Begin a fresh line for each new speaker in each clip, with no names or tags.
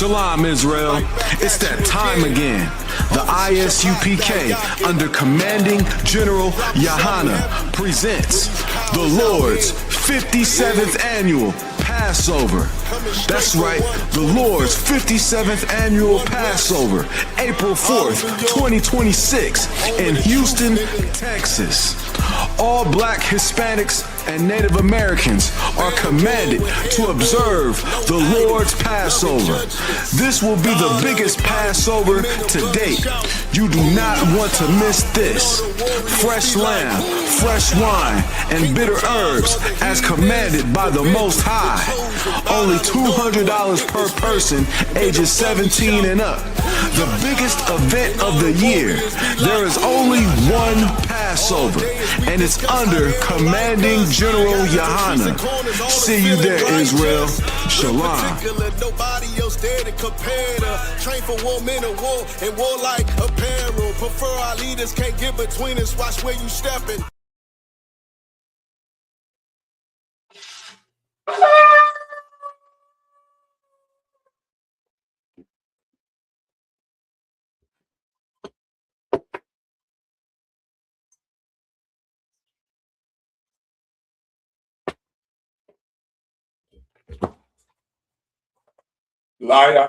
Shalom, Israel. It's that time again. The I.S.U.P.K. under Commanding General Yahanna presents the Lord's 57th Annual Passover. That's right, the Lord's 57th Annual Passover, April 4th, 2026 in Houston, Texas. All Black, Hispanics, and Native Americans are commanded to observe the Lord's Passover. This will be the biggest Passover to date. You do not want to miss this. Fresh lamb, fresh wine, and bitter herbs as commanded by the Most High. Only $200 per person ages 17 and up. The biggest event of the year. There is only one Passover, and it's under Commanding General Yahanna. See you there, Israel. Shalom.
Nobody else there to compare to. Train for war, men of war, and war like apparel. Prefer our leaders, can't get between us. Watch where you stepping.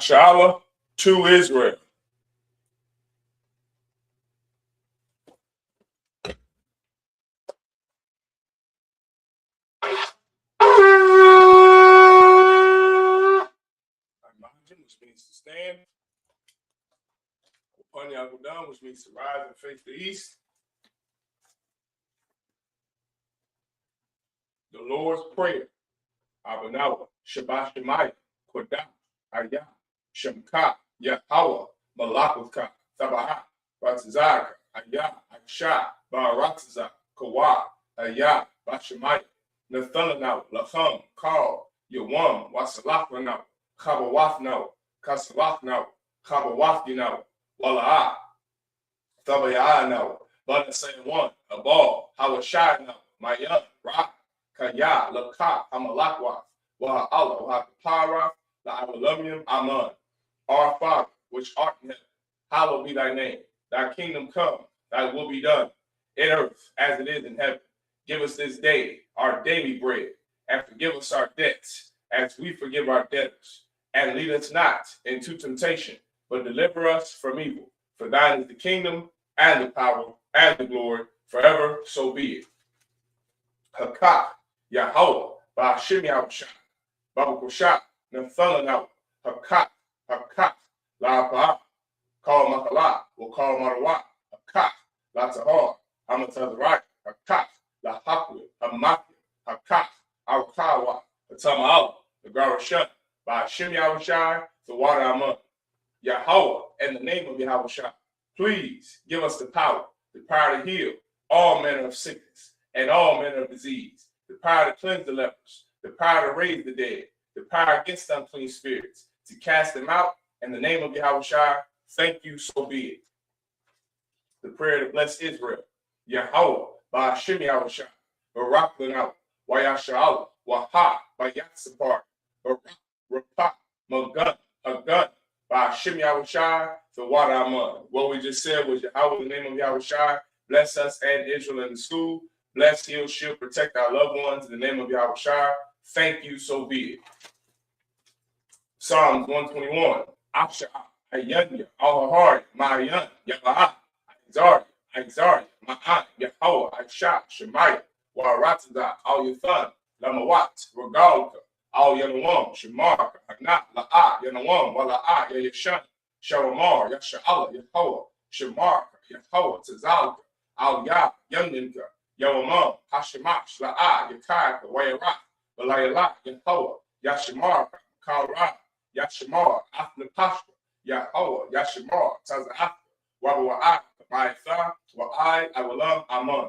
Shalom to Israel. Which means to stand. Which means to rise and face the east. The Lord's Prayer. Abanawa, Shabbat Shemaya, Kodah. Ayah, Shemka, Yahawah, Malakutka, Sabaha, Ratazaka, Ayah, Aksha, Barataza, Kawa, Ayah, Bashemaya, Nathananaw, Lacham, Kal, Yawam, Wasalafanaw, Kabawafnaw, Kasalafnaw, Kabawafdinaw, Walaa, Thabayanaw, Banasayan, Abal, Hawashanaw, Mayan, Ra, Kaya, Laka, Amalakwa, Waha Allah, Waha Para. Amen. Our Father, which art in heaven, hallowed be thy name. Thy kingdom come, thy will be done, in earth as it is in heaven. Give us this day our daily bread, and forgive us our debts, as we forgive our debtors. And lead us not into temptation, but deliver us from evil. For thine is the kingdom, and the power, and the glory, forever, so be it. Hakah, Yahweh, Ba'ashim Yahushua, Babakosha, Nathananaw, Hakat, La call Makala, will call Marawa, Hakat, La Tahar, Amatazarite, Hakat, La Hakwi, Hamaki, Hakat, Alkawa, Tamala, the Garashan, by Shim Yahushai, the water Amun. Yahweh, in the name of Yahushai, please give us the power to heal all manner of sickness and all manner of disease, the power to cleanse the lepers, the power to raise the dead, the power against unclean spirits, to cast them out in the name of Yahushua. Thank you, so be it. The prayer to bless Israel. Yahweh, Ba'ashim Yahushua, Barak Lanau, Wayashala, Waha, Bayatsapar, Barak, Rapah, Magun, Hagun, Ba'ashim Yahushua, the water Amun. What we just said was Yahweh, in the name of Yahushua. Bless us and Israel in the school. Bless, heal, shield, protect our loved ones in the name of Yahushua. Thank you, so be it. Psalms 121. Asha, Ayanya, Alahari, Mayan, Yabaha, Aizari, Ma'an, Yahweh, Aisha, Shemaya, Warataza, Al Yathan, Lamawat, Regalka, Al Yanawam, Shemarka, Hana, La'a, Yanawam, Wala'a, Yayashan, Sharamar, Yasha'ala, Yahweh, Shemarka, Yahweh, Tazalka, Al Ya, Yaninka, Yawamam, Hashemash, La'a, Yakaka, Wayara, Balayala, Yahweh, Yashimar, Kara, Yashimar, Afnapashka, Yahweh, Yashimar, Taza'aka, Wabu'a, Ma'itha, I will love Amun.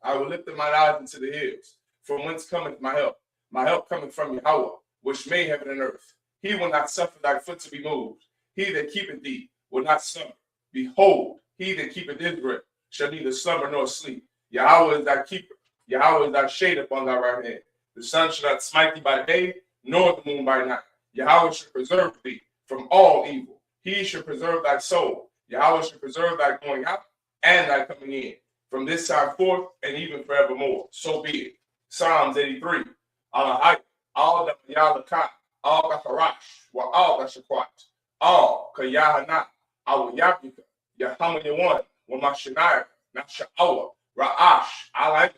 I will lift up my eyes into the hills. From whence cometh my help? My help cometh from Yahweh, which made heaven and earth. He will not suffer thy foot to be moved. He that keepeth thee will not slumber. Behold, he that keepeth Israel shall neither slumber nor sleep. Yahweh is thy keeper. Yahweh is thy shade upon thy right hand. The sun shall not smite thee by day, nor the moon by night. Yahweh should preserve thee from all evil. He should preserve thy soul. Yahweh should preserve thy going out and thy coming in, from this time forth and even forevermore. So be it. Psalms 83. Alahai, all the Yalaka, all the Harash, wa all the Shakwat, all ka Yahanna, our Yapika, Yahanna Yawan, wa Mashanaya, Nasha'awa, Ra'ash, Alaika,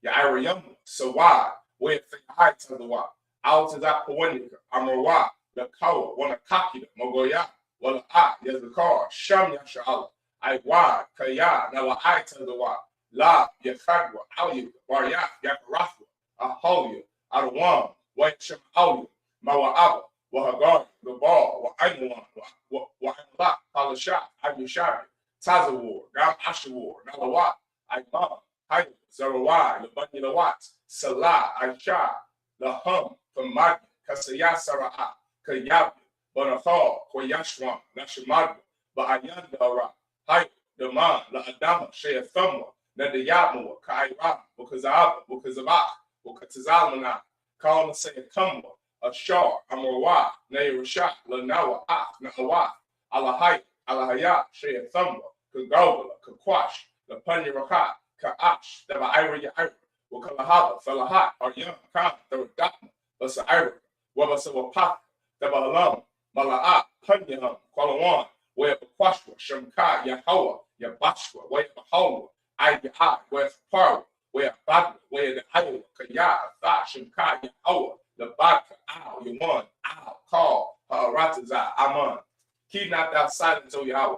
Yairayamu, Sawa, where the heights of the wa, out to that Pawanika, Amrawa, the Kawa, Wanakakida, Mogoya, Wala Yazakar, Sham Yasha'ala, Iwa, Kaya, Nawa Aita the wa, La, Yakadwa, Alia, Barya, Yakarathwa, Aholia, Adawam, White Shemalia, Mawa'aba, Wahagar, Gabal, Wa'aywan, Wa'ayla, Palasha, Ayushabi, Tazawar, Gam Ashawar, Nalawa, Ayman, Hayy, Zarawai, Labanya Lawat, Salah, Aisha, Lahum, Famadi, Kasaya Sara'a, Kayabi, Banahal, Koyashwan, Nashamadu, Ba'ayandara, Hayy, Daman, La Adama, Shea Thumwa, Nadayamua, Kaira, Bukazaba, Bukazabah, Bukatazalmana, Call and say a Kumwa, a Shar, Amrawa, Nairasha, Lanawa, Nahawa, Alahai, Alahaya, Shea Thumwa, Kagobala, Kakwash, the Panyaraka, Ka'ash, the Ira Yaira, Wakalahaba, Falahat, or Young Khan, the Radakma, Basa Ira, Wabasawapaka, the Balam, Mala'a, Panyaham, Kwalawan, where Bakwashwa, Shamka, Yahawa, Yabashwa, where Bahawa, Ayaha, where Parwa, where Badwa, where the Iowa, Kaya, Tha, Shamka, Yahawa, the Badka, Ow, Yaman, Ow, Call, Rataza, Aman. Keep not thou silence, O Yahweh.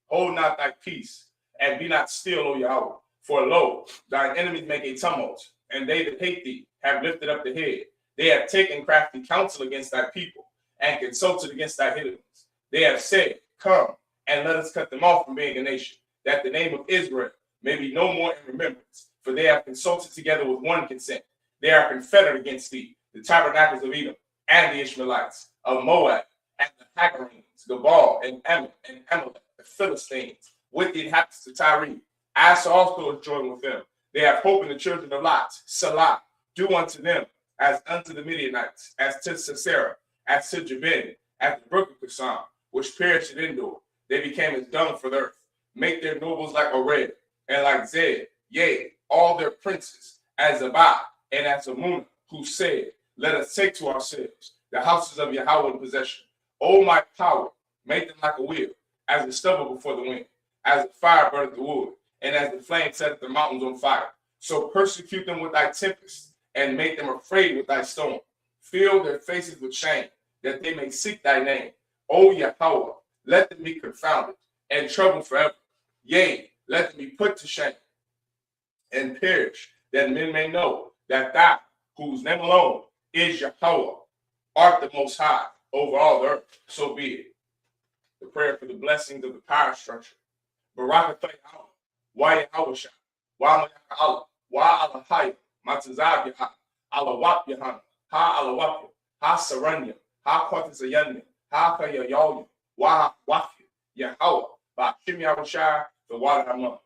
Hold not thy peace, and be not still, O Yahweh. For lo, thine enemies make a tumult, and they that hate thee have lifted up the head. They have taken crafty counsel against thy people, and consulted against thy hidden ones. They have said, Come, and let us cut them off from being a nation, that the name of Israel may be no more in remembrance. For they have consulted together with one consent. They are confederate against thee, the tabernacles of Edom, and the Ishmaelites, of Moab, and the Hagarenes, Gabal, and Ammon, and Amalek, the Philistines, with the inhabitants of Tyre. As also is joined with them. They have hope in the children of Lot. Salah, do unto them as unto the Midianites, as to Sisera, as to Jabin, as the brook of Kishon, which perished at Endor. They became as dung for the earth. Make their nobles like Oreb, and like Zed, yea, all their princes, as Zabah, and as Amunah, who said, Let us take to ourselves the houses of Yahweh in possession. O my power, make them like a wheel, as the stubble before the wind, as the fire burneth the wood, and as the flame setteth the mountains on fire. So persecute them with thy tempest, and make them afraid with thy storm. Fill their faces with shame, that they may seek thy name. O Yahweh, let them be confounded, and troubled forever. Yea, let them be put to shame, and perish, that men may know that thou, whose name alone is Yahweh, art the most high over all the earth. So be it. The prayer for the blessings of the power structure. Barakatah Yahweh, wa Yahweh Shah, wa Allah, wa Alahai, Matazab Yahah, Alawap Yahanna, ha Alawap, ha Saranya, ha Kwatazayanya, ha Kayayawya, wa Wafya, Yahweh, ba Shim Yahweh Shah, the water Haman.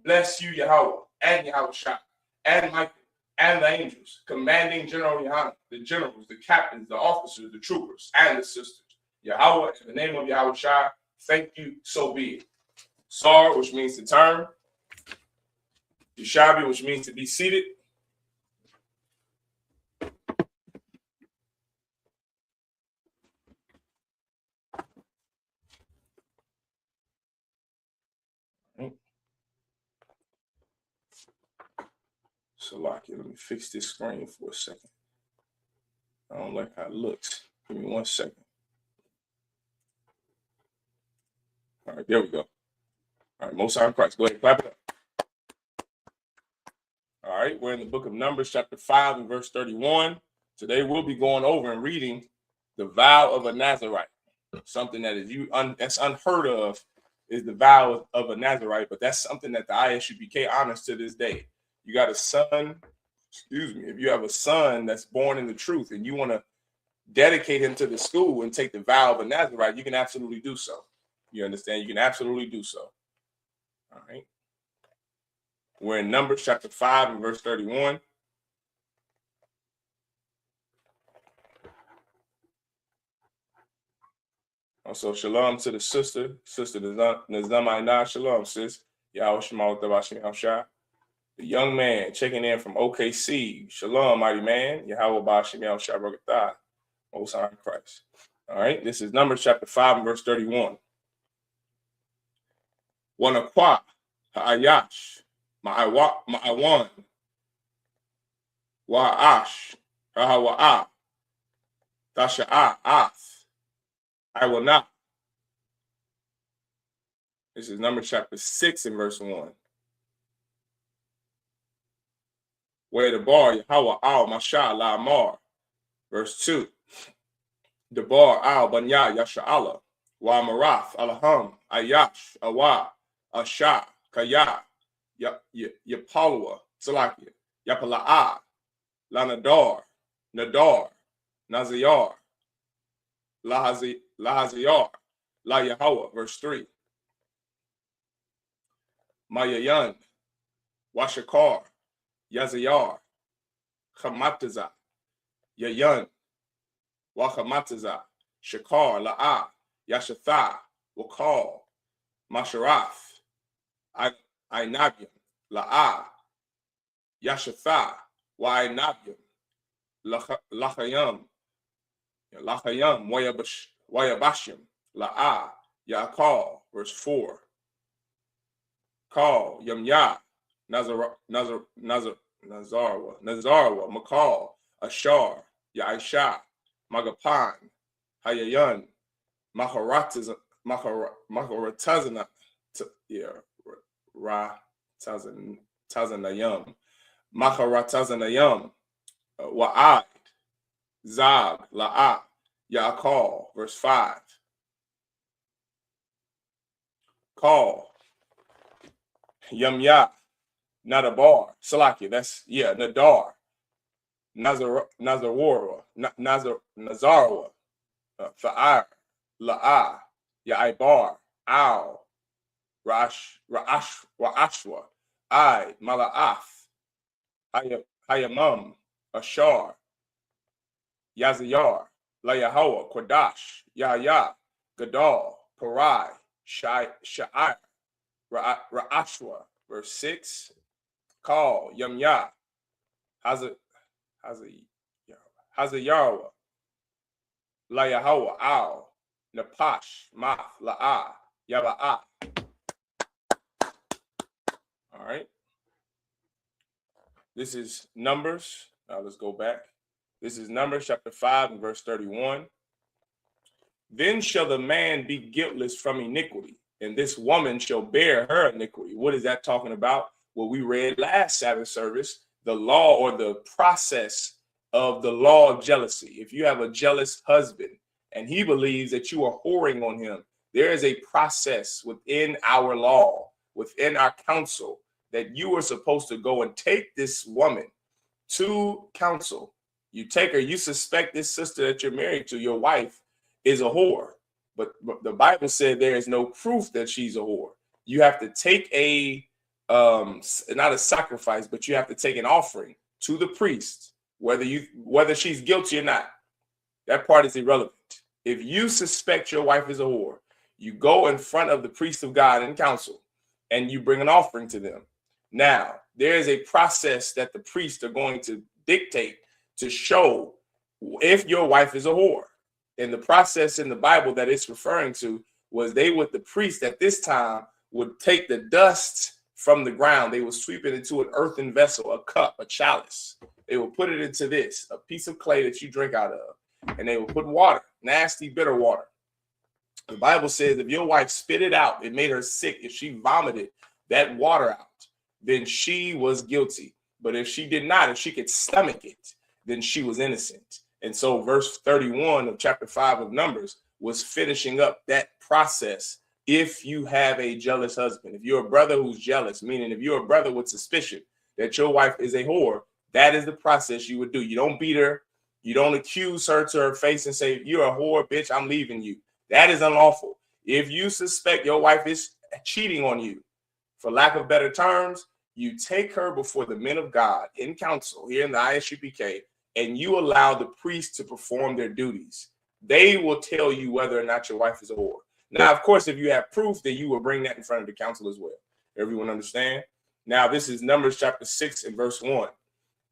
Bless you, Yahweh, and Yahweh Shah, and Michael, and the angels, commanding General Yahanna, the generals, the captains, the officers, the troopers, and the sisters. Yahweh, in the name of Yahweh Shah, thank you, so be it. Sar, which means to turn. Yeshabi, which means to be seated. Salaki, let me fix this screen for a second. I don't like how it looks. Give me 1 second. All right, there we go. All right, Most High in Christ. Go ahead, clap it up. All right, we're in the book of Numbers, chapter 5 and verse 31. Today we'll be going over and reading the vow of a Nazarite. Something that is that's unheard of is the vow of a Nazarite, but that's something that the I.S.U.P.K honors to this day. You got a son, if you have a son that's born in the truth and you want to dedicate him to the school and take the vow of a Nazarite, you can absolutely do so. You understand? You can absolutely do so. All right. We're in Numbers chapter 5 and verse 31. Also, shalom to the sister Nazarite. Shalom, sis. Yahweh Shema Tabashim Hamshah. The young man checking in from OKC. Shalom, mighty man. Yahweh Bashim Hamshah Bagatah. Most High Christ. All right, this is Numbers chapter 5 and verse 31. Wanaqua ha'ayash ma'awan wa'ash ha'awa'a tasha'a ath I will not. This is Numbers chapter 6 and verse 1. Where the bar Yahweh al Masha Lamar. Verse 2. The bar al Banya Yasha'ala wa Marath Alaham Ayash Awa Asha Kaya Yapalwa Salakia Yapala'a Lanadar Nadar Nazayar Lahaziyar La Yahweh. Verse 3. Mayayan Washakar Yazayar Chamataza Yayan Wachamataza Shakar La'a Yashatha Wakal Masharath Ainabium La'a Yashatha Wainabium Lachayam Wayabashim La'a Yakal. Verse 4. Call Yamya Nazarwa Makal Ashar Yaisha Magapan Hayayan Maharatazana Tazanayam Maharatazanayam Wa'ad Zag La'a Yakal. Verse 5. Call Yamya Nadabar Salakia. That's Nadar Nazarwa Fa'ar La'a Ya'ibar Al Ra'ashwa I Mala'ath Hayamam Ashar Yazayar La Yahweh Kodash Yahya Gadal Parai Sha'ir Ra'ashwa. Verse 6. Call Yamya Hazayarwa La Yahweh Al Napash Math La'a Yaba'a. All right. This is Numbers. Now let's go back. This is Numbers chapter 5 and verse 31. Then shall the man be guiltless from iniquity, and this woman shall bear her iniquity. What is that talking about? What we read last Sabbath service, the law or the process of the law of jealousy. If you have a jealous husband and he believes that you are whoring on him, there is a process within our law, within our council, that you are supposed to go and take this woman to council. You take her, you suspect this sister that you're married to, your wife, is a whore. But the Bible said there is no proof that she's a whore. You have to take a, not a sacrifice, but you have to take an offering to the priest, whether she's guilty or not. That part is irrelevant. If you suspect your wife is a whore, you go in front of the priest of God in council and you bring an offering to them. Now, there is a process that the priests are going to dictate to show if your wife is a whore. And the process in the Bible that it's referring to was the priest at this time would take the dust from the ground. They would sweep it into an earthen vessel, a cup, a chalice. They would put it into this, a piece of clay that you drink out of. And they would put water, nasty, bitter water. The Bible says if your wife spit it out, it made her sick. If she vomited that water out, then she was guilty. But if she did not, if she could stomach it, then she was innocent. And so verse 31 of chapter 5 of Numbers was finishing up that process. If you have a jealous husband, if you're a brother who's jealous, meaning if you're a brother with suspicion that your wife is a whore, that is the process you would do. You don't beat her. You don't accuse her to her face and say, you're a whore, bitch, I'm leaving you. That is unlawful. If you suspect your wife is cheating on you, for lack of better terms, you take her before the men of God in council here in the I.S.U.P.K, and you allow the priest to perform their duties. They will tell you whether or not your wife is a whore. Now, of course, if you have proof, then you will bring that in front of the council as well. Everyone understand? Now, this is Numbers chapter 6 and verse 1.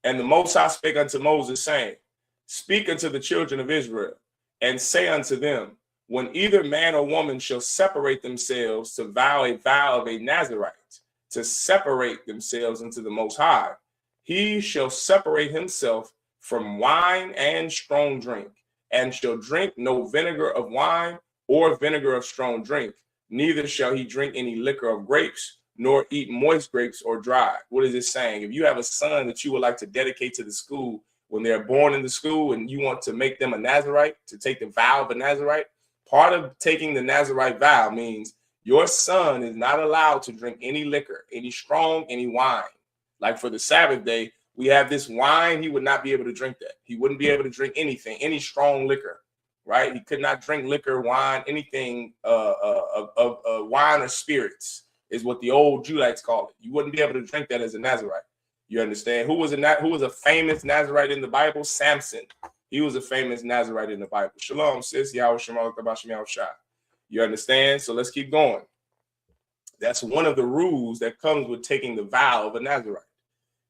And the Most High spake unto Moses, saying, Speak unto the children of Israel, and say unto them, when either man or woman shall separate themselves to vow a vow of a Nazarite, to separate themselves unto the Most High, he shall separate himself from wine and strong drink, and shall drink no vinegar of wine or vinegar of strong drink, neither shall he drink any liquor of grapes, nor eat moist grapes or dry. What is it saying? If you have a son that you would like to dedicate to the school when they're born in the school and you want to make them a Nazarite, to take the vow of a Nazarite, part of taking the Nazarite vow means your son is not allowed to drink any liquor, any strong, any wine. Like for the Sabbath day, we have this wine. He would not be able to drink that. He wouldn't be able to drink anything, any strong liquor, right? He could not drink liquor, wine, anything wine or spirits is what the old Judites call it. You wouldn't be able to drink that as a Nazarite. You understand? Who was a famous Nazarite in the Bible? Samson. He was a famous Nazarite in the Bible. Shalom, sis. You understand? So let's keep going. That's one of the rules that comes with taking the vow of a Nazarite.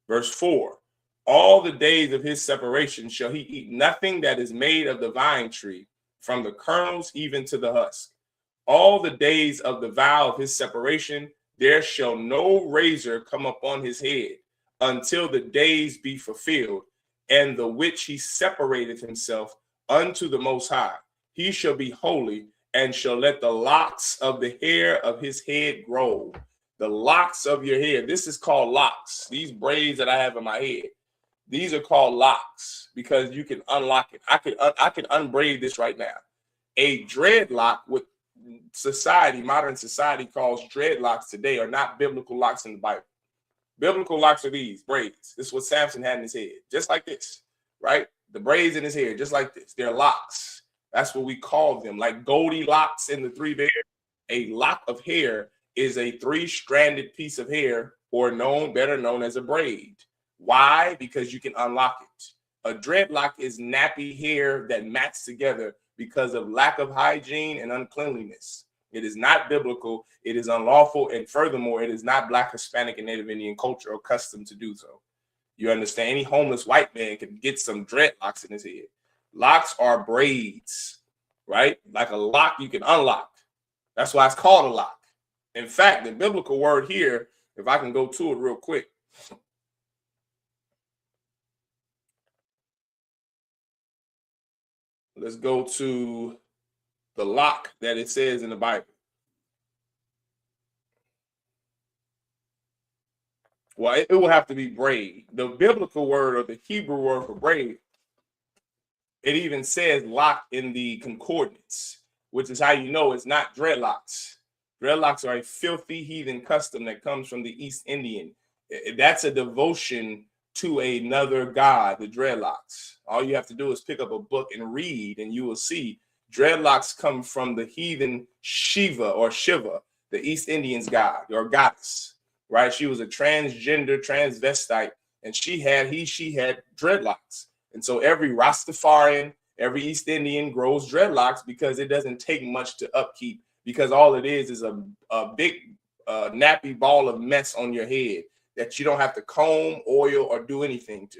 Verse 4, all the days of his separation shall he eat nothing that is made of the vine tree, from the kernels even to the husk. All the days of the vow of his separation, there shall no razor come upon his head, until the days be fulfilled, and the which he separated himself unto the Most High. He shall be holy, and shall let the locks of the hair of his head grow. The locks of your hair. This is called locks. These braids that I have in my head, these are called locks because you can unlock it. I could unbraid this right now. A dreadlock, with society, modern society calls dreadlocks today, are not biblical locks in the Bible. Biblical locks are these braids. This is what Samson had in his head, just like this, right? The braids in his hair, just like this. They're locks. That's what we call them, like Goldilocks in the Three Bears. A lock of hair is a three-stranded piece of hair, or better known as a braid. Why? Because you can unlock it. A dreadlock is nappy hair that mats together because of lack of hygiene and uncleanliness. It is not biblical. It is unlawful. And furthermore, it is not Black, Hispanic, and Native Indian culture or custom to do so. You understand? Any homeless white man can get some dreadlocks in his head. Locks are braids, right? Like a lock you can unlock. That's why it's called a lock. In fact, the biblical word here, if I can go to it real quick. Let's go to the lock that it says in the Bible. Well, it will have to be braid. The biblical word, or the Hebrew word for braid, it even says lock in the concordance, which is how you know it's not dreadlocks. Dreadlocks are a filthy heathen custom that comes from the East Indian. That's a devotion to another god, the dreadlocks. All you have to do is pick up a book and read, and you will see dreadlocks come from the heathen Shiva or Shiva, the East Indians god or goddess, right? She was a transgender transvestite, and she had dreadlocks. And so every Rastafarian, every East Indian grows dreadlocks because it doesn't take much to upkeep, because all it is a big nappy ball of mess on your head that you don't have to comb, oil, or do anything to.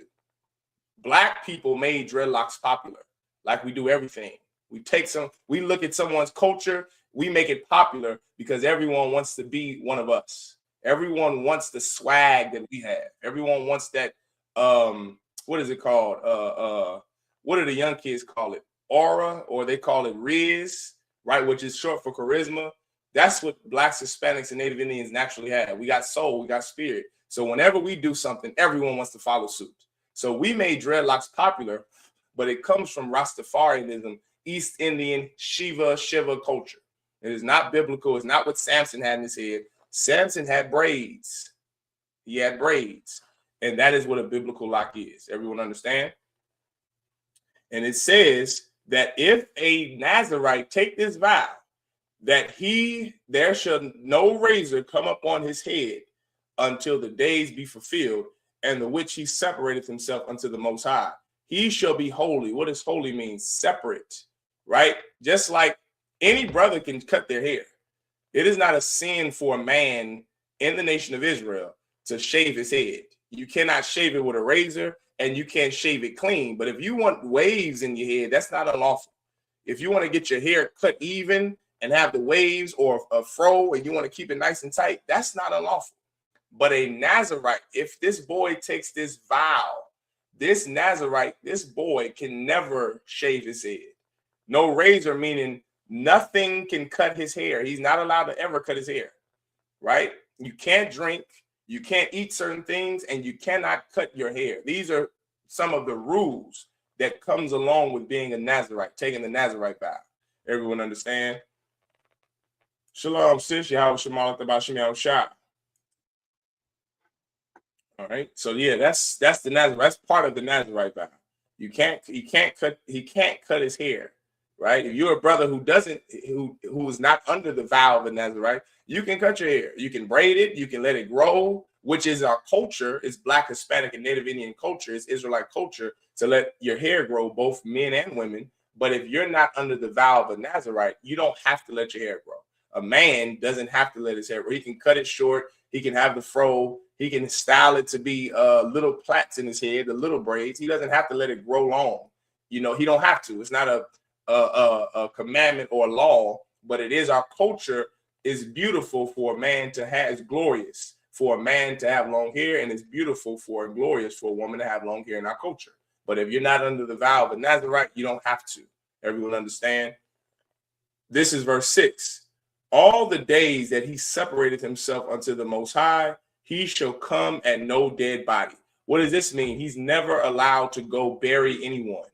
Black people made dreadlocks popular, like we do everything. We look at someone's culture, we make it popular because everyone wants to be one of us. Everyone wants the swag that we have. Everyone wants that, what is it called? What do the young kids call it? Aura, or they call it Riz, right? Which is short for charisma. That's what Blacks, Hispanics, and Native Indians naturally have. We got soul, we got spirit. So whenever we do something, everyone wants to follow suit. So we made dreadlocks popular, but it comes from Rastafarianism, East Indian, Shiva culture. It is not biblical. It's not what Samson had in his head. Samson had braids. He had braids. And that is what a biblical lock is. Everyone understand? And it says that if a Nazarite take this vow, that there shall no razor come up on his head until the days be fulfilled, and the which he separated himself unto the Most High. He shall be holy. What does holy mean? Separate. right? Just like any brother can cut their hair. It is not a sin for a man in the nation of Israel to shave his head. You cannot shave it with a razor, and you can't shave it clean. But if you want waves in your head, that's not unlawful. If you want to get your hair cut even and have the waves or a fro, and you want to keep it nice and tight, that's not unlawful. But a Nazarite, if this boy takes this vow, this Nazarite, this boy can never shave his head. No razor, meaning nothing can cut his hair. He's not allowed to ever cut his hair, right? You can't drink, you can't eat certain things, and you cannot cut your hair. These are some of the rules that comes along with being a Nazarite, taking the Nazarite vow. Everyone understand? Shalom, sis. Yahweh Shemalat Abashim Yahushua. All right. So yeah, that's the Nazarite. That's part of the Nazarite vow. He can't cut his hair, right? If you're a brother who is not under the vow of the Nazarite, you can cut your hair. You can braid it. You can let it grow, which is our culture. It's Black, Hispanic, and Native Indian culture. It's Israelite culture to let your hair grow, both men and women. But if you're not under the vow of a Nazarite, you don't have to let your hair grow. A man doesn't have to let his hair grow. He can cut it short. He can have the fro. He can style it to be little plaits in his head, the little braids. He doesn't have to let it grow long. You know, he don't have to. It's not a commandment or a law, but it is our culture. Is beautiful for a man to have, it's glorious for a man to have long hair, and it's beautiful for and glorious for a woman to have long hair in our culture. But if you're not under the vow of a Nazarite, you don't have to. Everyone understand? This is verse 6. All the days that he separated himself unto the Most High, he shall come at no dead body. What does this mean? He's never allowed to go bury anyone.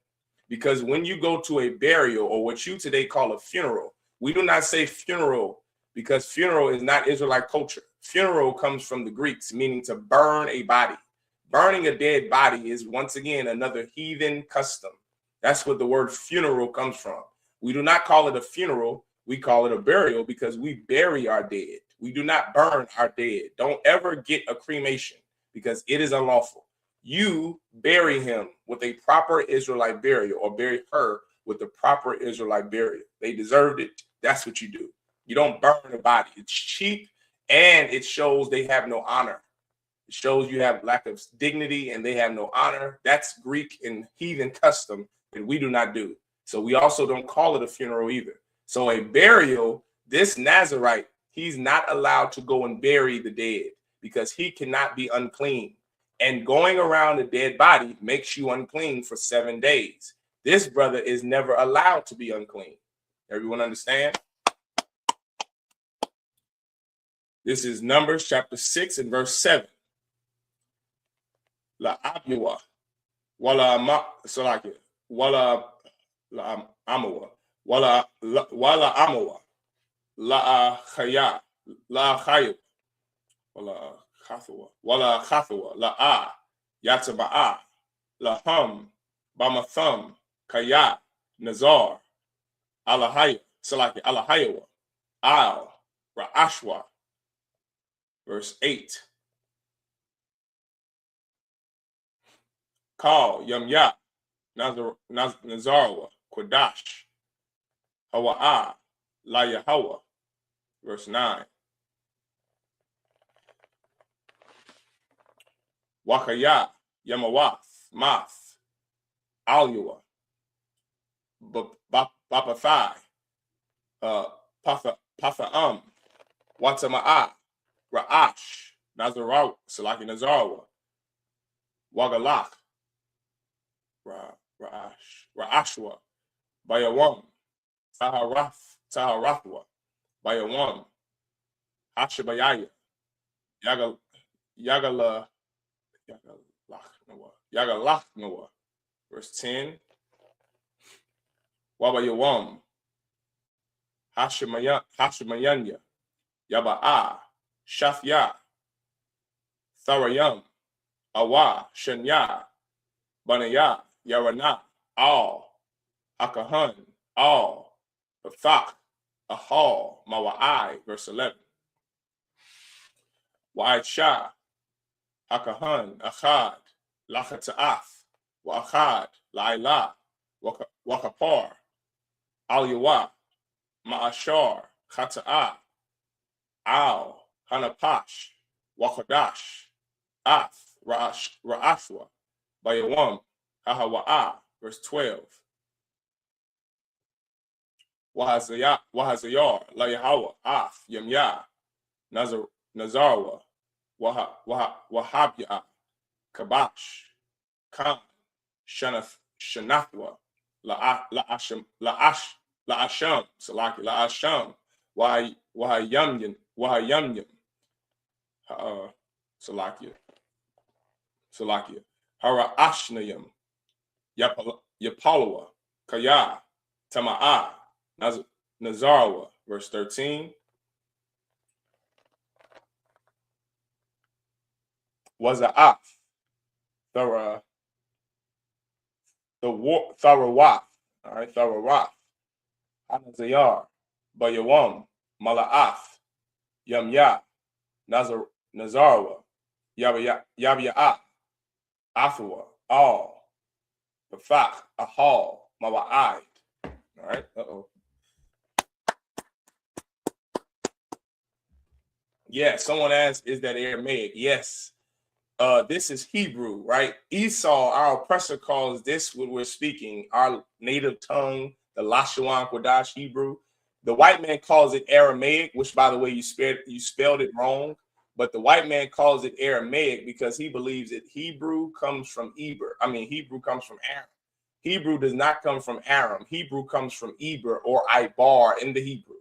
Because when you go to a burial, or what you today call a funeral, we do not say funeral, because funeral is not Israelite culture. Funeral comes from the Greeks, meaning to burn a body. Burning a dead body is, once again, another heathen custom. That's what the word funeral comes from. We do not call it a funeral. We call it a burial because we bury our dead. We do not burn our dead. Don't ever get a cremation because it is unlawful. You bury him with a proper Israelite burial, or bury her with the proper Israelite burial. They deserved it. That's what you do. You don't burn a body. It's cheap, and it shows they have no honor. It shows you have lack of dignity, and they have no honor. That's Greek and heathen custom that we do not do. So we also don't call it a funeral either. So a burial, this Nazarite, he's not allowed to go and bury the dead because he cannot be unclean. And going around a dead body makes you unclean for 7 days. This brother is never allowed to be unclean. Everyone understand? This is Numbers chapter 6 and verse 7. La abiywa, wala salaki, wala la amawa, wala amawa, la khaya, la khayu, wala khathwa, la yataba'a, la bamathum, kaya, nazar, alahaya, salaki, alahayawa, al, ra'ashwa. Verse 8. Call Yamya, Nazarwa, Kodash, Hawa'a, La Yahweh. Verse 9. Wakaya, Yamawath, Math, Alua, Bapathai, Patha'am, Watama'a, Ra'ash, Nazarawa, Salaki Nazarwa, Wagalach, Ra'ashwa, Bayawam, Taharathwa, Bayawam, Hashabayaya, Yagalach, verse 10, Wabayawam, Hashamayanya, Yaba'a, Shafya, Tharayam, Awa, Shanya, Banaya, Yarana, Al, Akahan, Al, Athak, Ahal, Mawa'ai, verse 11. Wa'id Shah, Akahan, Achad, Lachata'ath, Wa'achad, La'ila, Wakapar, Al-Yawa, Ma'ashar, Khata'ah, Al, Hanapash, Wakadash, Ath, Ra'ashwa, Bayawam, Ahawa'ah, verse 12. Wahazayar, La Yahawah, Ath, Yamya, Nazarwa, Wahabya, Kabash, Khan, Shanathwa, La'asham, Salaki, La'asham, Wahayamyan, Salakia, Hara Ashnayam, Yapalawa, Kaya, Tama'a, Nazarwa, verse 13. Waza'af, Tharawaf, all right, Tharawaf, Hanazayar, Bayawam, Mala'af, Yamya, Nazarwa, Yabya'ah, Afwa, All, Bafak, Ahal, Mawa'id. All right, Yeah, someone asked, is that Aramaic? Yes. This is Hebrew, right? Esau, our oppressor, calls this what we're speaking, our native tongue, the Lashawan Kodash Hebrew. The white man calls it Aramaic, which, by the way, you spelled it wrong. But the white man calls it Aramaic because he believes that Hebrew comes from Eber. Hebrew comes from Aram. Hebrew does not come from Aram. Hebrew comes from Eber or Ibar in the Hebrew.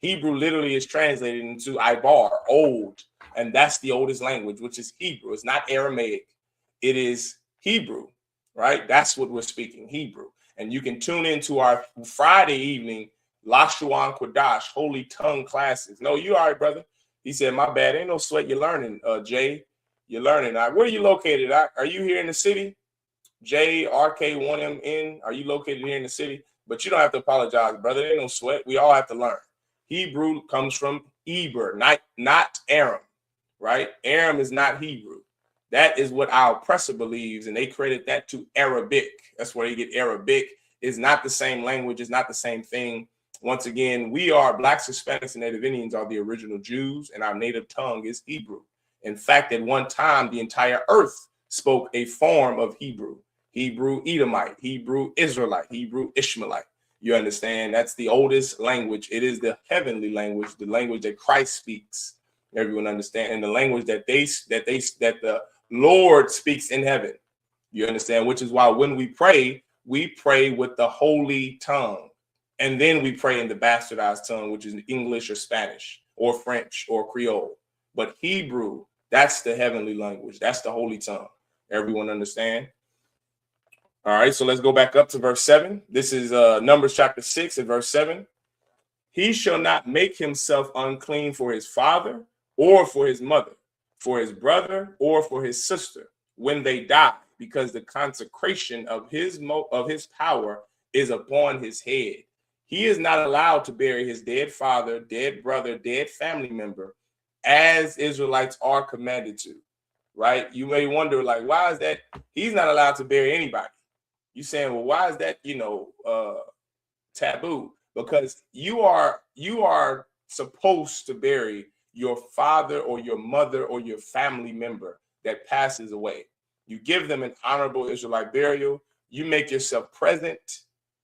Hebrew literally is translated into Ibar, old. And that's the oldest language, which is Hebrew. It's not Aramaic. It is Hebrew, right? That's what we're speaking, Hebrew. And you can tune into our Friday evening Lashuan Kodash, Holy Tongue classes. No, you all right, brother. He said, my bad. Ain't no sweat. You're learning, Jay. You're learning. Where are you located? Are you here in the city? JRK1MN. Are you located here in the city? But you don't have to apologize, brother. There ain't no sweat. We all have to learn. Hebrew comes from Eber, not Aram. Right? Aram is not Hebrew. That is what our oppressor believes, and they credit that to Arabic. That's where they get Arabic. It's not the same language. It's not the same thing. Once again, we are Blacks, Hispanics, and Native Indians are the original Jews, and our native tongue is Hebrew. In fact, at one time, the entire earth spoke a form of Hebrew. Hebrew Edomite, Hebrew Israelite, Hebrew Ishmaelite. You understand? That's the oldest language. It is the heavenly language, the language that Christ speaks. Everyone understand, and the language that the Lord speaks in heaven. You understand, which is why when we pray with the holy tongue, and then we pray in the bastardized tongue, which is English or Spanish or French or Creole. But Hebrew, that's the heavenly language. That's the holy tongue. Everyone understand? All right, so let's go back up to verse 7. This is Numbers chapter 6 and verse 7. He shall not make himself unclean for his father or for his mother, for his brother or for his sister when they die, because the consecration of his power is upon his head. He is not allowed to bury his dead father, dead brother, dead family member, as Israelites are commanded to. Right? You may wonder, like, why is that? He's not allowed to bury anybody. You saying, well, why is that? Taboo? Because you are supposed to bury your father or your mother or your family member that passes away. You give them an honorable Israelite burial. You make yourself present.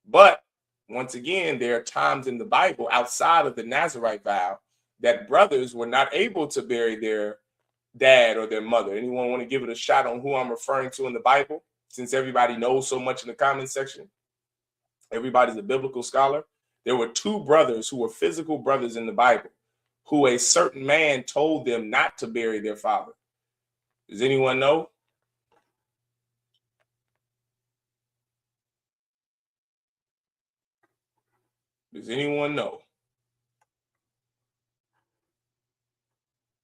But once again, there are times in the Bible outside of the Nazarite vow that brothers were not able to bury their dad or their mother. Anyone want to give it a shot on who I'm referring to in the Bible? Since everybody knows so much in the comment section, everybody's a biblical scholar. There were two brothers who were physical brothers in the Bible, who a certain man told them not to bury their father. Does anyone know? Does anyone know?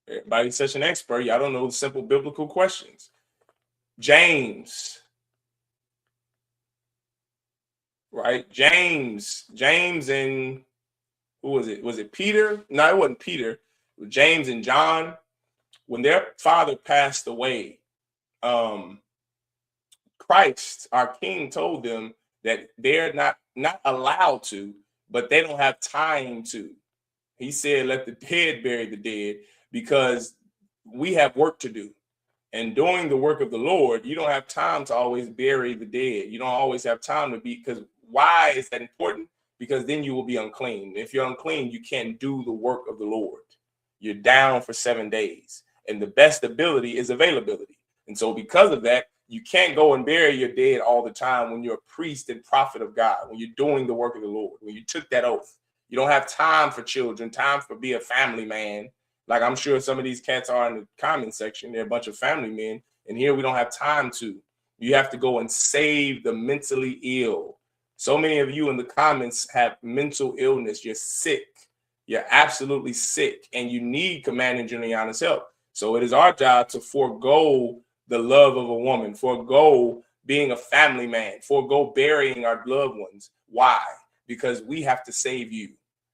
Everybody's such an expert. Y'all don't know the simple biblical questions. James. Right? James and who was it? Was it Peter? No, it wasn't Peter. It was James and John. When their father passed away, Christ, our King, told them that they're not allowed to but they don't have time to. He said, let the dead bury the dead, because we have work to do. And doing the work of the Lord, you don't have time to always bury the dead. You don't always have time to be, because why is that important? Because then you will be unclean. If you're unclean, you can't do the work of the Lord. You're down for 7 days. And the best ability is availability. And so because of that, you can't go and bury your dead all the time when you're a priest and prophet of God, when you're doing the work of the Lord, when you took that oath. You don't have time for children, time for be a family man. Like I'm sure some of these cats are in the comment section. They're a bunch of family men. And here we don't have time to. You have to go and save the mentally ill. So many of you in the comments have mental illness. You're sick. You're absolutely sick. And you need Commanding General Yahanna's help. So it is our job to forego the love of a woman, forego being a family man, forego burying our loved ones. Why? Because we have to save you.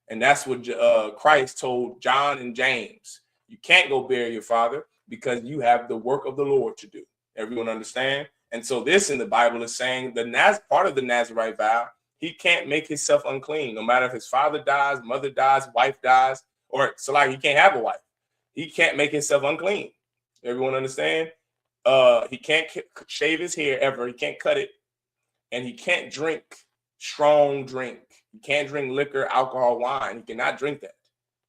And that's what Christ told John and James. You can't go bury your father because you have the work of the Lord to do. Everyone understand? And so this in the Bible is saying part of the Nazarite vow, he can't make himself unclean, no matter if his father dies, mother dies, wife dies, or so like he can't have a wife. He can't make himself unclean. Everyone understand? He can't shave his hair ever. He can't cut it. And he can't drink strong drink. He can't drink liquor, alcohol, wine. He cannot drink that.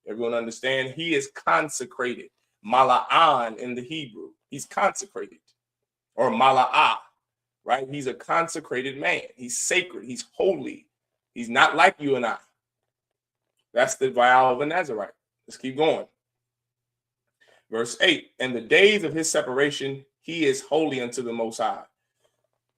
Everyone understand? He is consecrated. Mala'an in the Hebrew. He's consecrated. Or mala'ah, right? He's a consecrated man. He's sacred. He's holy. He's not like you and I. That's the vow of a Nazarite. Let's keep going. Verse 8, and the days of his separation, he is holy unto the Most High.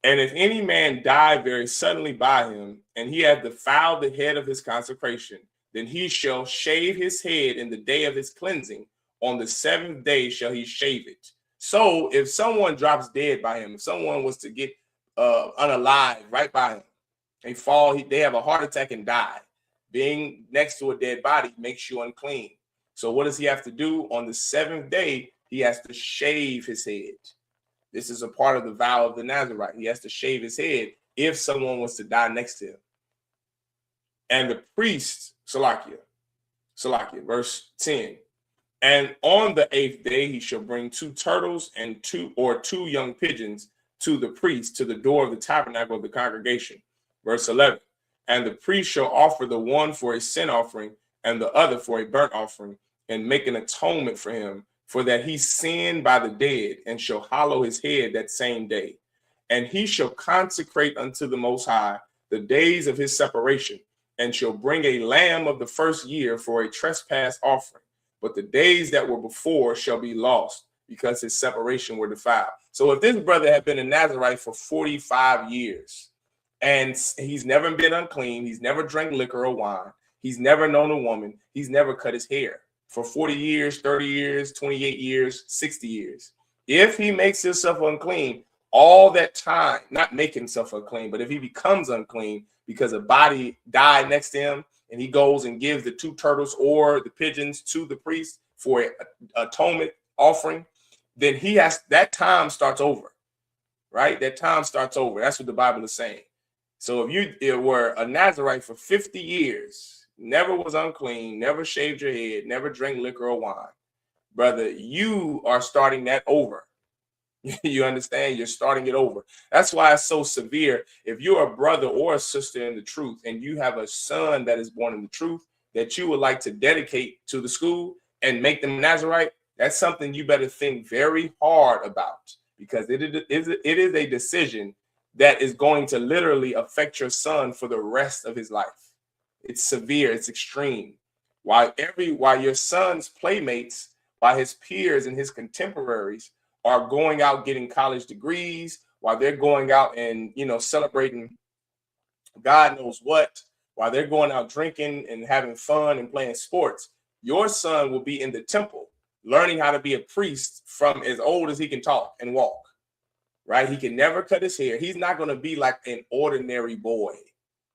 And if any man die very suddenly by him, and he hath defiled the head of his consecration, then he shall shave his head in the day of his cleansing. On the 7th day shall he shave it. So if someone drops dead by him, if someone was to get unalive right by him, they have a heart attack and die. Being next to a dead body makes you unclean. So what does he have to do? On the 7th day, he has to shave his head. This is a part of the vow of the Nazarite. He has to shave his head if someone was to die next to him. And the priest, Salakia, verse 10. And on the 8th day, he shall bring 2 turtles and 2 young pigeons to the priest, to the door of the tabernacle of the congregation. Verse 11. And the priest shall offer the one for a sin offering and the other for a burnt offering, and make an atonement for him, for that he sinned by the dead, and shall hallow his head that same day. And he shall consecrate unto the Most High the days of his separation, and shall bring a lamb of the first year for a trespass offering. But the days that were before shall be lost, because his separation were defiled. So if this brother had been a Nazarite for 45 years, and he's never been unclean, he's never drank liquor or wine, he's never known a woman, he's never cut his hair for 40 years, 30 years, 28 years, 60 years. If he makes himself unclean, all that time, not make himself unclean, but if he becomes unclean because a body died next to him, and he goes and gives the 2 turtles or the pigeons to the priest for an atonement offering, then that time starts over, right? That time starts over. That's what the Bible is saying. So if you were a Nazarite for 50 years, never was unclean, never shaved your head, never drank liquor or wine, brother, you are starting that over. You understand? You're starting it over. That's why it's so severe. If you're a brother or a sister in the truth, and you have a son that is born in the truth that you would like to dedicate to the school and make them Nazarite, that's something you better think very hard about, because it is a decision that is going to literally affect your son for the rest of his life. It's severe. It's extreme. While your son's playmates, while his peers and his contemporaries are going out getting college degrees, while they're going out and, celebrating God knows what, while they're going out drinking and having fun and playing sports, your son will be in the temple learning how to be a priest from as old as he can talk and walk, right? He can never cut his hair. He's not going to be like an ordinary boy.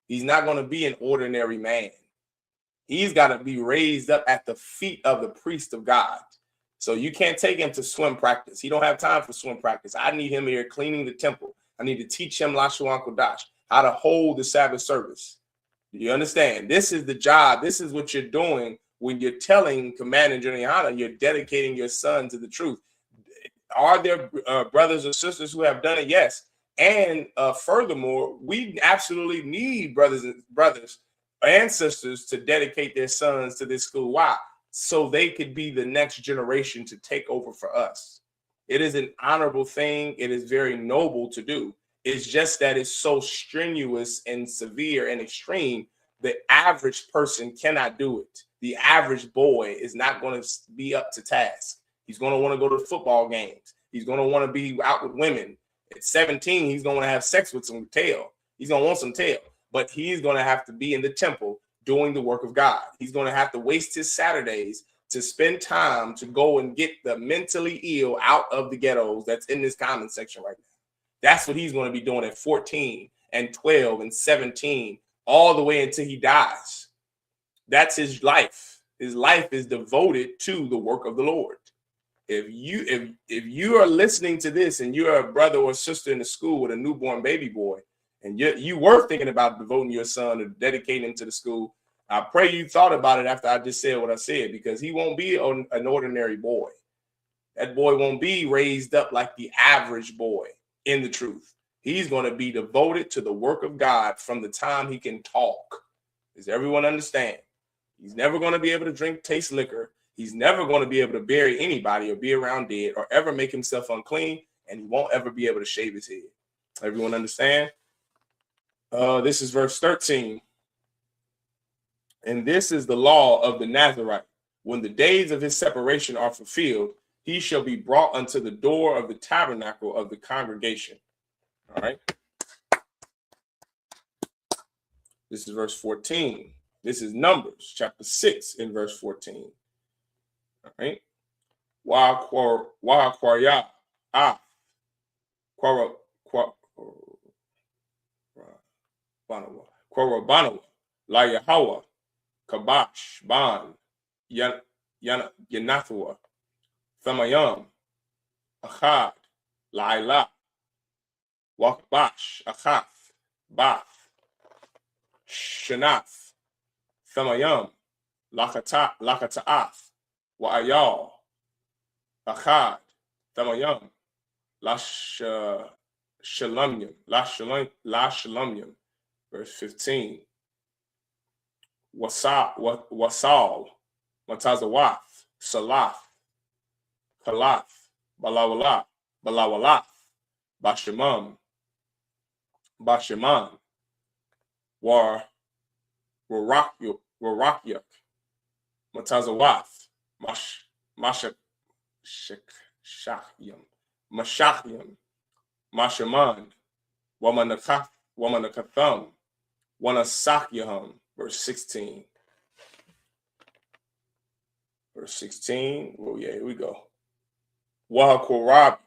He's not going to be an ordinary man. He's got to be raised up at the feet of the priest of God. So you can't take him to swim practice. He don't have time for swim practice. I need him here cleaning the temple. I need to teach him Lashuan Kodash, how to hold the Sabbath service. You understand? This is the job. This is what you're doing when you're telling Commanding General Yahanna, you're dedicating your son to the truth. Are there brothers or sisters who have done it? Yes. And furthermore, we absolutely need brothers and sisters to dedicate their sons to this school. Why? So they could be the next generation to take over for us. It is an honorable thing. It is very noble to do. It's just that it's so strenuous and severe and extreme. The average person cannot do it. The average boy is not going to be up to task. He's going to want to go to football games. He's going to want to be out with women. At 17, he's going to have sex with some tail. He's going to want some tail. But he's going to have to be in the temple doing the work of God. He's going to have to waste his Saturdays to spend time to go and get the mentally ill out of the ghettos that's in this comment section right now. That's what he's going to be doing at 14 and 12 and 17, all the way until he dies. That's his life. His life is devoted to the work of the Lord. If you are listening to this and you're a brother or sister in the school with a newborn baby boy, and you were thinking about devoting your son or dedicating him to the school, I pray you thought about it after I just said what I said, because he won't be an ordinary boy. That boy won't be raised up like the average boy in the truth. He's going to be devoted to the work of God from the time he can talk. Does everyone understand? He's never going to be able to taste liquor. He's never going to be able to bury anybody or be around dead or ever make himself unclean, and he won't ever be able to shave his head. Everyone understand? This is verse 13. And this is the law of the Nazarite. When the days of his separation are fulfilled, he shall be brought unto the door of the tabernacle of the congregation. All right. This is verse 14. This is Numbers chapter 6 in verse 14. All right. Korabanawa, La Yahweh, Kabash, Ban, Yanathua, Thamayam, Achad, Laila, Wakabash, Achath, Bath, Shanath, Thamayam, Lakataath, Wa'ayal, Achad, Thamayam, Lashalamyam, verse 15. Wasal, Matazawath, Salath, Kalath, Balawalath, Bashaman, Warakyak, Matazawath, Mashakyam, Mashaman, Wamanakatham, Wanasakyaham, verse 16. Verse 16. Oh, yeah, here we go. Wahakoryab,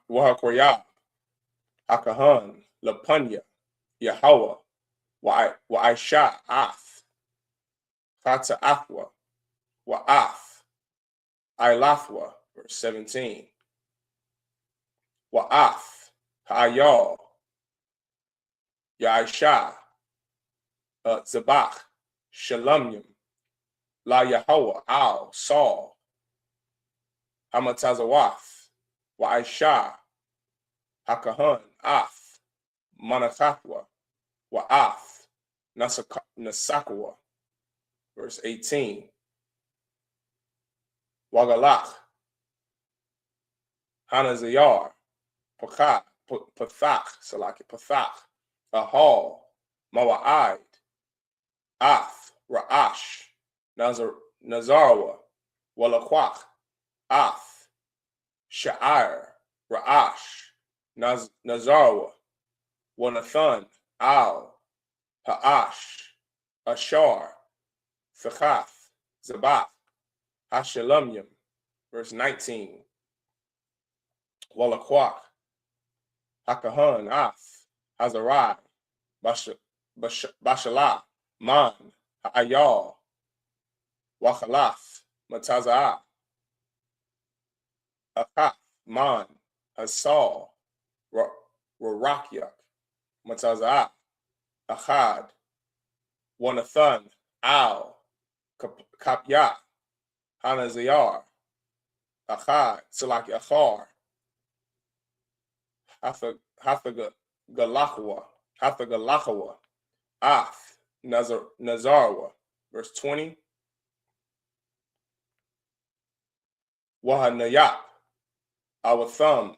Akahan, Lapunya, Yahweh, Wa'aisha, Ath, Chata Athwa, Wa'ath, Ilathwa, verse 17. Wa'ath, Ha'ayal, Ya'aisha, Zabach, Shalamyam, La Yahweh, Al, Saul, Hamatazawath, Wa'aisha, Hakahan, Ath, Manakathwa, Wa'ath, Nasakawa, verse 18. Wagalach, Hanazayar, Pathach, Ahal, Mawa'id, Ath, Ra'ash, Nazarwa, Walakwach, Ath, Sha'ir, Ra'ash, Nazarwa, Wanathan, Al, Ha'ash, Ashar, Thachath, Zabath, Hashalamyam, verse 19. Walakwach, Hakahan, Ath, Hazarai, Bashalah, Man, Ha'ayal, Wachalath, Mataza'ah, Akath, Man, Asal, Rarakyak, Mataza'ah, Achad, Wanathan, Al, Kapya, Hanazayar, Achad, Salaki Achar, Hathagalachawa, Ath, Nazarwa. Verse 20. Wahanayap, our thumb,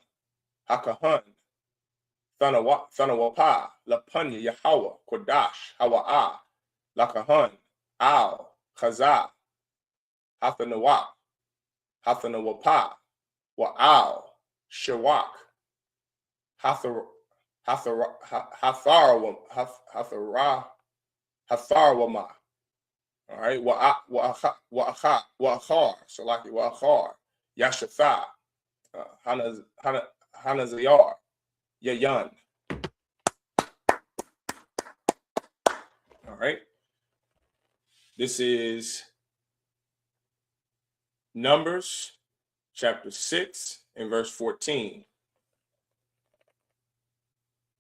Hakahan, Thanawapa, Lapunya, Yahweh, Kodash, Hawa'ah, Lakahan, Al, Chazah, Hathanawap, Hathanawapa, Wa'al, Shawak, Hatharawama. All right, Wa'achar, Salaki, Wa'achar, Yashatha, Hanazayar, Yayan. All right, this is Numbers chapter 6 and verse 14.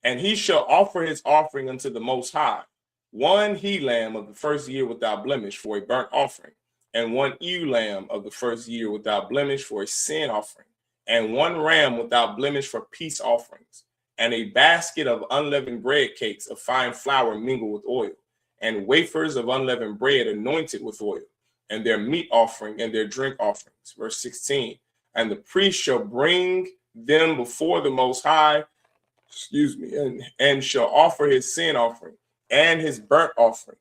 And he shall offer his offering unto the Most High, one he lamb of the first year without blemish for a burnt offering, and one ewe lamb of the first year without blemish for a sin offering, and one ram without blemish for peace offerings, and a basket of unleavened bread cakes of fine flour mingled with oil, and wafers of unleavened bread anointed with oil, and their meat offering and their drink offerings. Verse 16. And the priest shall bring them before the Most High, and shall offer his sin offering and his burnt offering.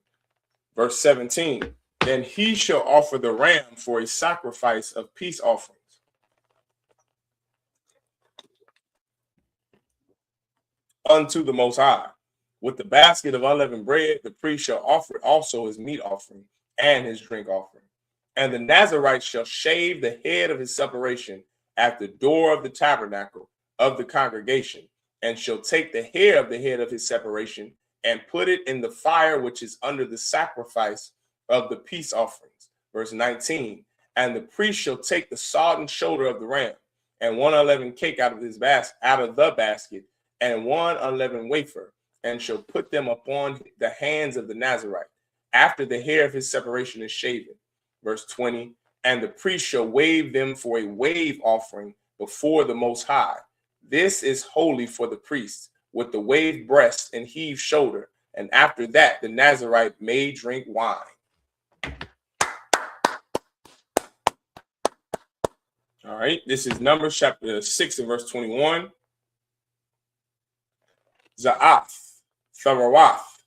Verse 17. Then he shall offer the ram for a sacrifice of peace offerings. Unto the Most High. With the basket of unleavened bread, the priest shall offer also his meat offering and his drink offering. And the Nazarite shall shave the head of his separation at the door of the tabernacle of the congregation, and shall take the hair of the head of his separation and put it in the fire which is under the sacrifice of the peace offerings. Verse 19. And the priest shall take the sodden shoulder of the ram, and one unleavened cake out of the basket, and one unleavened wafer, and shall put them upon the hands of the Nazarite, after the hair of his separation is shaven. Verse 20. And the priest shall wave them for a wave offering before the Most High. This is holy for the priest, with the waved breast and heaved shoulder, and after that the Nazarite may drink wine. All right, this is Numbers chapter 6 and verse 21. Za'ath, Tharawath,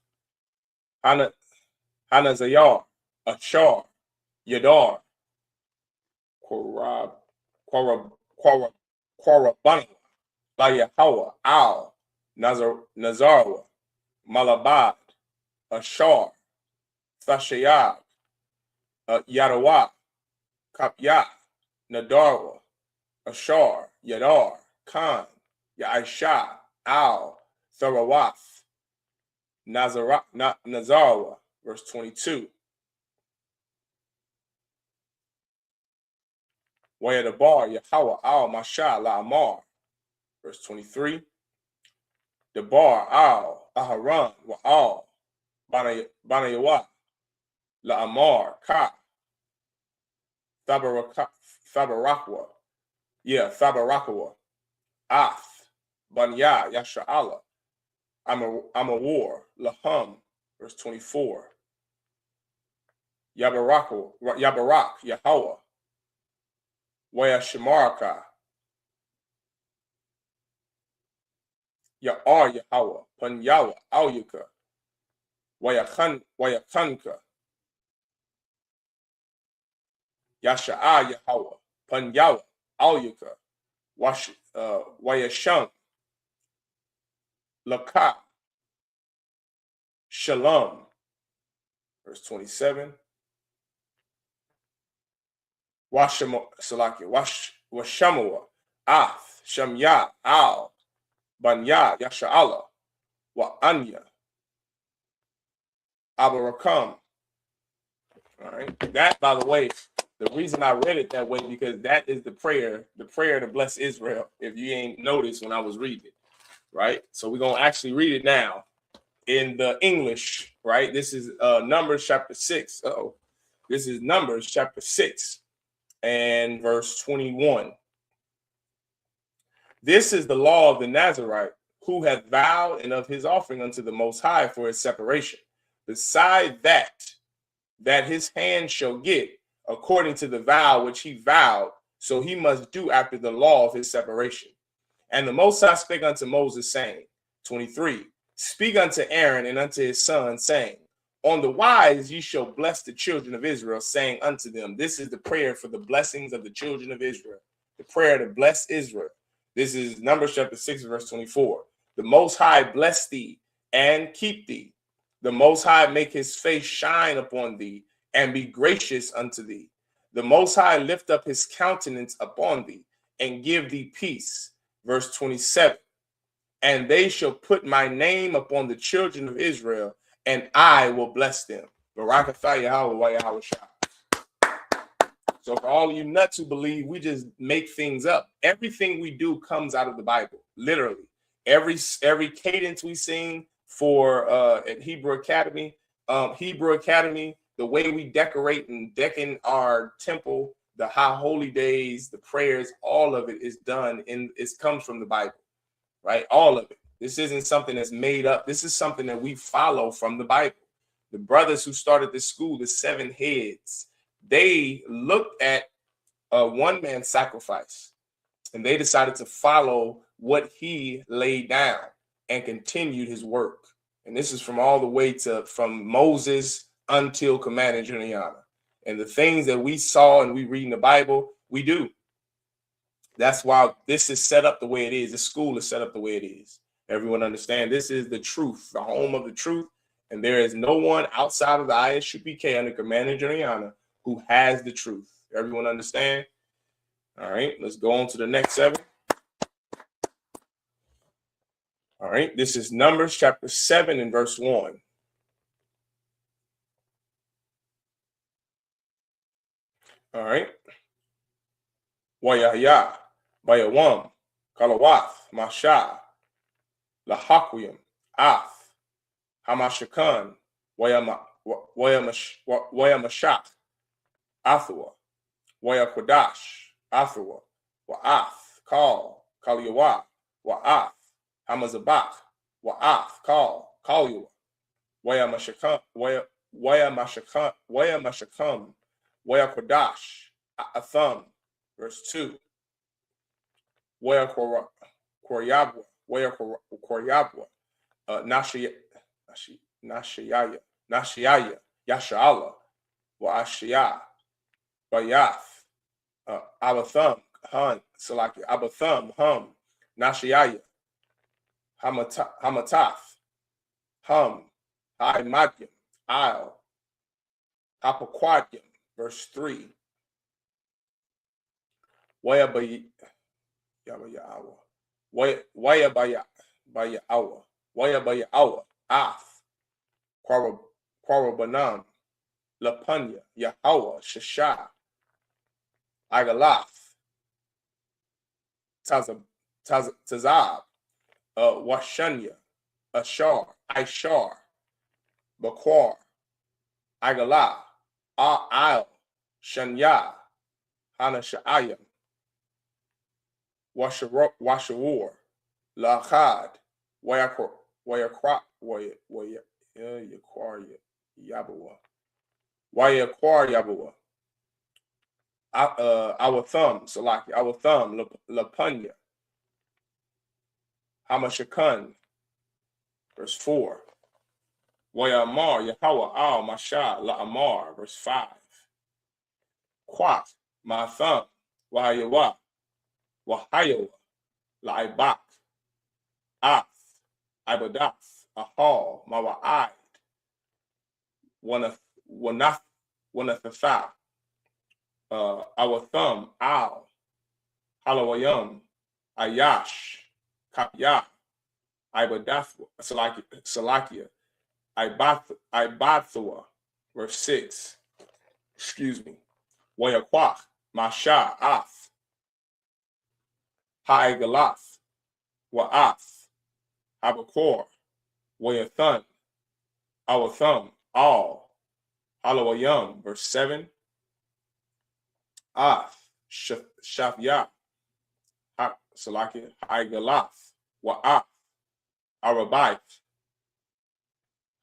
Hanazayar, Achar, Yadar, Korabana, Layahawa, Al, Nazarwa, Malabad, Ashar, Thashayab, Yadawa, Kapya, Nadarwa, Ashar, Yadar, Khan, Yaisha, Al, Tharawath, Nazarwa. Verse 22. Wayadabar, Yahweh, Al, Masha, La Amar. Verse 23. Debar, Al, Aharon, Wa'al, Banayawa, La Amar, Ka, Thabarakwa, Thabarakawa, Ath, Banya, Yasha'ala, Amawar, Laham. Verse 24. Yabarak, Yahweh, Wayashimaraka, Ya'ar Yahweh, Panyawa, Auyuka, Wayakanka, Yasha'a Yahweh, Panyawa, Auyuka, Wayasham, Laka, Shalom. Verse 27. Washamua, Ath, Shamya, Al, Banya, Yasha'ala, Wa'anya, Abarakam. All right. That, by the way, the reason I read it that way, because that is the prayer to bless Israel, if you ain't noticed when I was reading it. Right? So we're going to actually read it now. in the English, right? This is Numbers chapter 6. This is Numbers chapter 6 and verse 21. This is the law of the Nazarite, who hath vowed and of his offering unto the Most High for his separation. Beside that his hand shall get, according to the vow which he vowed, so he must do after the law of his separation. And the Most High spake unto Moses, saying, 23, speak unto Aaron and unto his son, saying, on the wise ye shall bless the children of Israel, saying unto them, this is the prayer for the blessings of the children of Israel, the prayer to bless Israel. This is Numbers chapter 6, verse 24. The Most High bless thee and keep thee. The Most High make his face shine upon thee and be gracious unto thee. The Most High lift up his countenance upon thee and give thee peace. Verse 27. And they shall put my name upon the children of Israel, and I will bless them. Barakatha Yahweh Yahweh Shah. So for all you nuts who believe we just make things up, everything we do comes out of the Bible, literally. Every cadence we sing for at Hebrew Academy, the way we decorate and decken our temple, the high holy days, the prayers, all of it is done it comes from the Bible, right? All of it. This isn't something that's made up. This is something that we follow from the Bible. The brothers who started this school, the 7 heads, they looked at a one-man sacrifice and they decided to follow what he laid down and continued his work. And this is from all the way from Moses until Commander General Yahanna. And the things that we saw and we read in the Bible, we do. That's why this is set up the way it is. The school is set up the way it is. Everyone understand this is the truth, the home of the truth. And there is no one outside of the I.S.U.P.K. under Commander General Yahanna who has the truth. Everyone understand? All right, let's go on to the next 7. All right, this is Numbers chapter 7 and verse 1. All right. Wayahya, Bayawam, Kalawath, Masha, Lahakwim, Ath, Hamashakan, Wayamashak, Athua, Wayakodash, Athua, Wa'ath, Kal, Kaliyawa, Wa'ath, Hamazabach, Wa'ath, Kal, Kalyua, Wayamashakam, Wayakodash, Atham, verse 2. Wayakoryabwa, Nashiyaya, Yasha'ala, Wa'ashiyah, Bayath, Abatham, Han, Salaki, Abatham, Hum, Nashiyaya, Hamatath, Hum, Haimadyam, I'll, Hapaquadyam, verse 3. Wayabayawa, Ath, Quarabanam, Lapanya, Yahweh, Shasha, Agalath, Tazab, Washanya, Ashar, Ishar, Bakwar, Agalah, Al, Shanya, Hanashayam, Washawur, Lachad, Wayakwa, Yabawa, our thumb, Salaki, our thumb, Lapanya, Hamashakan, verse 4. Wayamar, Yahweh, Al, Masha, La'amar, verse 5. Quat, my thumb, Wahayawa, Wahayawa, Laibak, Ath, Ibadath, Ahal, Mawa'id, Wanathatha, our thumb, Al, Halawayam, Ayash, Kapya, Ibadath, Salakia, Ibathua, verse 6. Excuse me. Wayakwach, Masha, Ath, Haigalath, Wa'ath, Abakor, Wayathan, our thumb, all, Halawayam, verse 7, Shafya, Salaki, Haigalaf, Wa'af, Arabite,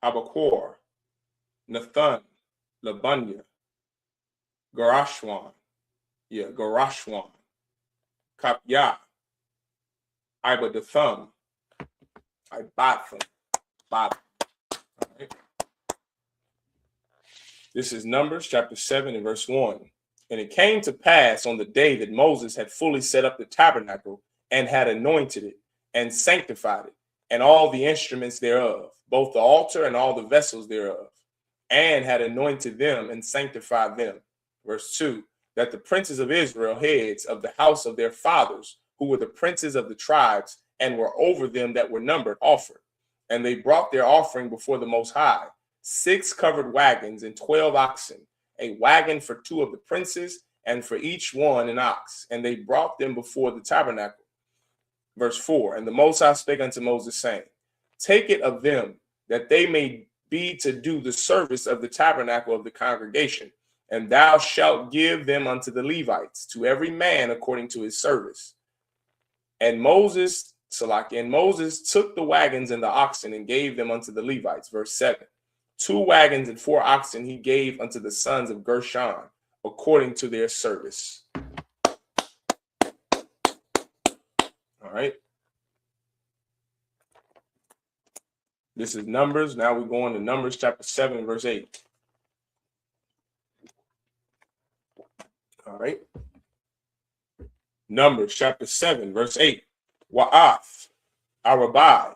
Habakor, Nathan, Labunya, Garashwan, Garashwan, Kapya, Ibadathum, Ibathum, Bob. Right. This is Numbers chapter 7 and verse 1. And it came to pass on the day that Moses had fully set up the tabernacle and had anointed it and sanctified it, and all the instruments thereof, both the altar and all the vessels thereof, and had anointed them and sanctified them. Verse 2, that the princes of Israel, heads of the house of their fathers, who were the princes of the tribes, and were over them that were numbered, offered. And they brought their offering before the Most High, 6 covered wagons and 12 oxen, a wagon for 2 of the princes, and for each one an ox. And they brought them before the tabernacle. Verse 4, and the Most High spake unto Moses, saying, take it of them, that they may be to do the service of the tabernacle of the congregation, and thou shalt give them unto the Levites, to every man according to his service. And Moses took the wagons and the oxen and gave them unto the Levites. Verse 7, 2 wagons and 4 oxen he gave unto the sons of Gershon, according to their service. All right. This is Numbers. Now we're going to Numbers chapter 7, verse 8. All right. Numbers chapter 7, verse 8. Wa'af, Arabai,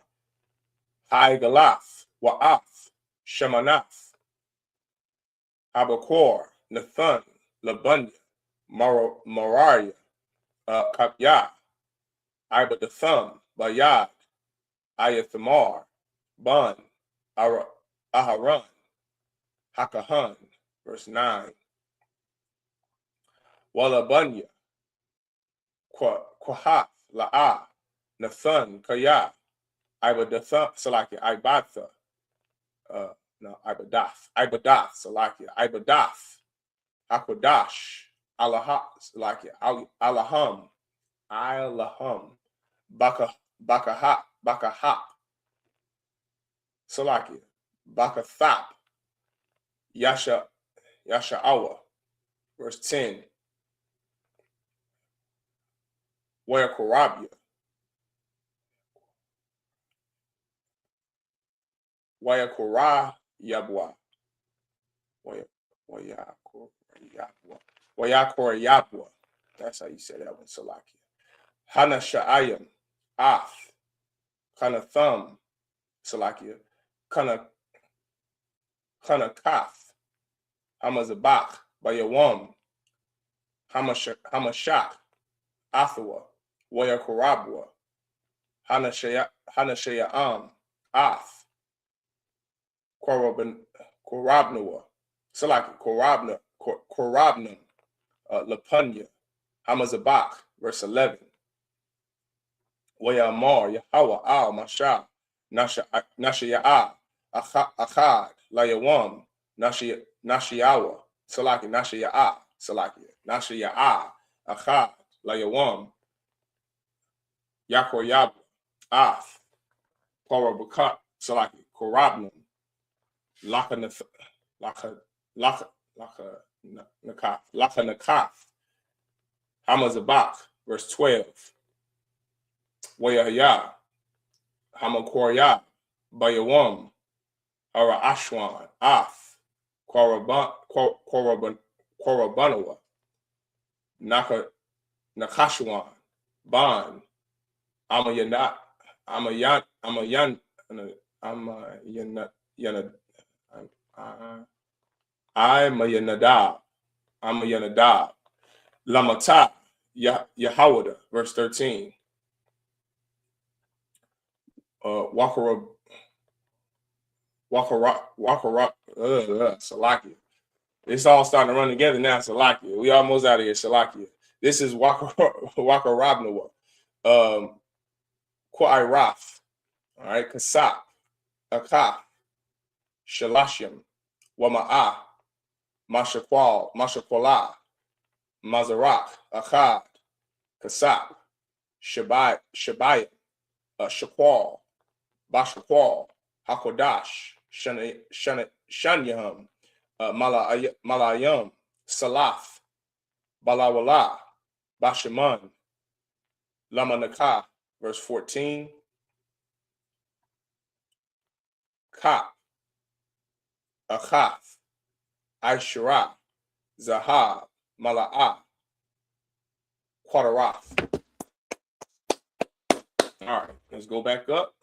Haigalaf, Wa'af, Shemanath, Habakor, Nathan, Labunya, Moriah, Kapya, Ibadathum, Bayad, Ayathamar, Bun, Aharon, Hakahan, verse 9. Walabunya, Kwahath, La'ah, Nathan, Kaya, Ibadathum, Salaki, Ibatha, Ibadath, Salaki, Ibadath, Akwadash, Alahah, Salaki, Alaham, Bakahap, Salaki, Bakathap, Yasha'awa, verse 10. Wayakorabia, Wayakorayabwa, Wayakorayabwa. That's how you say that one, Salakia. Hanasha'ayim, Af, Kanathum, Salakia, Kanakaf, Hamazabach, Bayawam, Hamashak, Athawa, Wayakorabwa, Hanashayam, Af, Korabnawa, Salaki, Korabnum, Lapunya, Hamazabach, verse 11. Wayamar, Yahweh, Al, Masha, Nashayah, Achad, Layawam, Nashiyawa, Salaki, Nashayah, Salaki, Nashayah, Achad, Layawam, Yakoyab, Af, Korabakat, Salaki, Korabnum, Laka Nakaf, Hamazabach, verse 12. Wayahya, Hamakoryah, Bayawam, Ara Ashwan, Af, Korabanawa, Nakashwan, Ban, Amayanadab, Lamata, Yahawada, verse 13. Salakia. It's all starting to run together now, Salakia. We almost out of here, Salakia. This is Wakarabnawa. Kwairaf. All right, Kasap, Akaf, Shalashim, Wama'ah, Mashakwala, Mazarak, Achad, Kasap, Shabai, Shakwal, Bashakwal, Hakodash, Shanyaham, Malayam, Salaf, Balawala, Bashaman, Lamanaka, verse 14, Kap, Achath, Aishara, Zahab, Mala'ah, Quadarath. All right, let's go back up.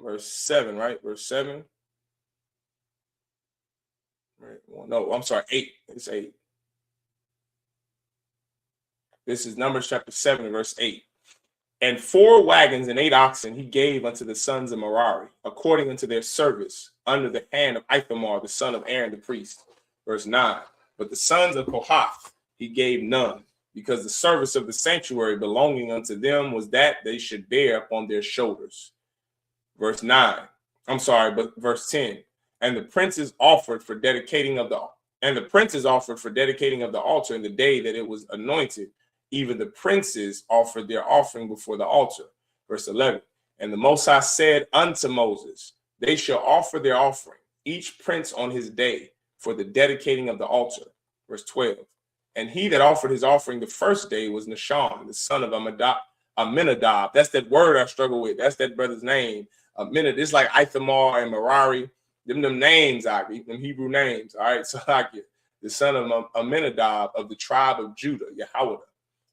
Verse 7, right? Verse 7. Right. Well, no, I'm sorry, 8. It's 8. This is Numbers chapter 7, verse 8. And 4 wagons and 8 oxen he gave unto the sons of Merari, according unto their service, under the hand of Ithamar, the son of Aaron the priest. Verse 9. But the sons of Kohath he gave none, because the service of the sanctuary belonging unto them was that they should bear upon their shoulders. Verse 9. I'm sorry, but verse 10. And the princes offered for dedicating of the altar in the day that it was anointed. Even the princes offered their offering before the altar. Verse 11. And the Most High said unto Moses, they shall offer their offering, each prince on his day, for the dedicating of the altar. Verse 12. And he that offered his offering the first day was Nahshon, the son of Amminadab. That's that word I struggle with. That's that brother's name. Amminadab. It's like Ithamar and Merari. Them names, them Hebrew names. All right. So I get the son of Amminadab of the tribe of Judah, Yahanna.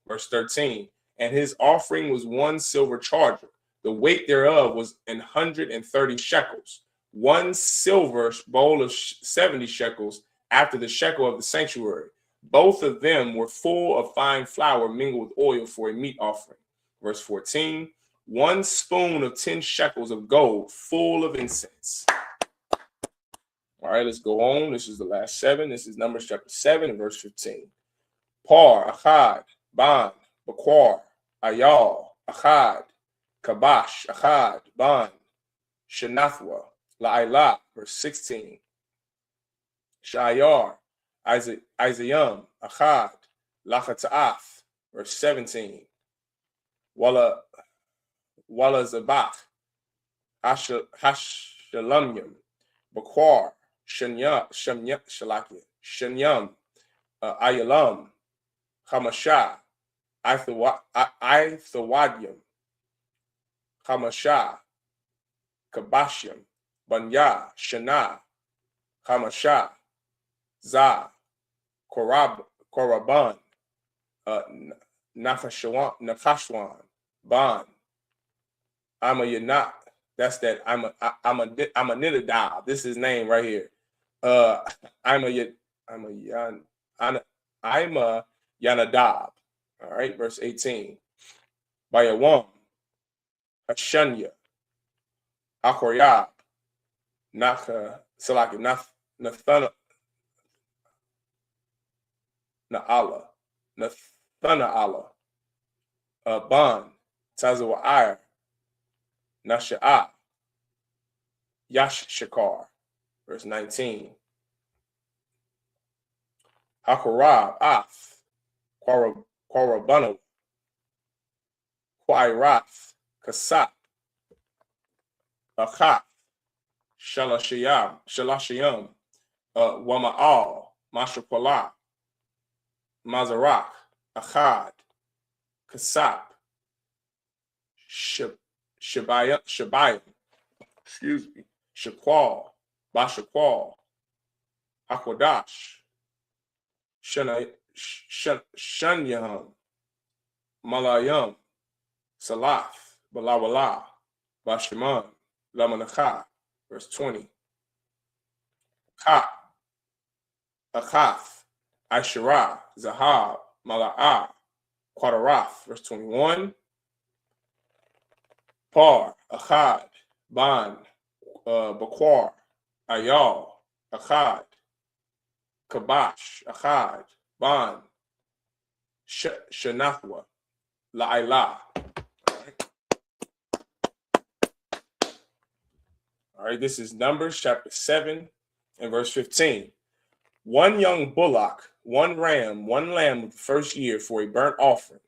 Verse 13. And his offering was 1 silver charger. The weight thereof was 130 shekels. 1 silver bowl of 70 shekels after the shekel of the sanctuary. Both of them were full of fine flour mingled with oil for a meat offering. Verse 14. 1 spoon of 10 shekels of gold full of incense. All right, let's go on. This is the last 7. This is Numbers chapter 7 and verse 15. Par, Achad, Ban, Bakwar, Ayal, Achad, Kabash, Achad, Ban, Shanathwa, La'ila, verse 16. Shayar, Isayam, Achad, Lachata'ath, verse 17. Wala Zabach, Hashalamyam, Bakwar, Shanyam, Ayalam, Hamasha, Ithawadium, Hamasha, Kabashiam, Banya, Shana, Hamasha, Za, Koraban, Nakashwan, Ban, Amayanat. That's that. I'm a Nidadab. This is his name right here. I'm a Yanadab. All right, verse 18. Bayawam, Hashanya, Akoryab, Nathana, Allah, Ban, Tazawa'ir, Nasha'ah, Yashshakar, verse 19. Hakorab, Af, Korabanu, Kwairath, Kasap, Achaf, Shalashiyam, Wama'al, Mashakwala, Mazarak, Achad, Kasap, Shabayim, excuse me, Shakwal, Bashakwal, Hakodash, Shanyaham, Malayam, Salaf, Balawala, Bashaman, Lamanaka, verse 20. Ka, Achaf, Aishara, Zahab, Mala'ah, Quadarath, verse 21. Par, Achad, Ban, Bakwar, Ayal, Achad, Kabash, Achad, Ban, Shanathwa, La'ila. All right, this is Numbers chapter 7 and verse 15. 1 young bullock, 1 ram, 1 lamb of the first year for a burnt offering.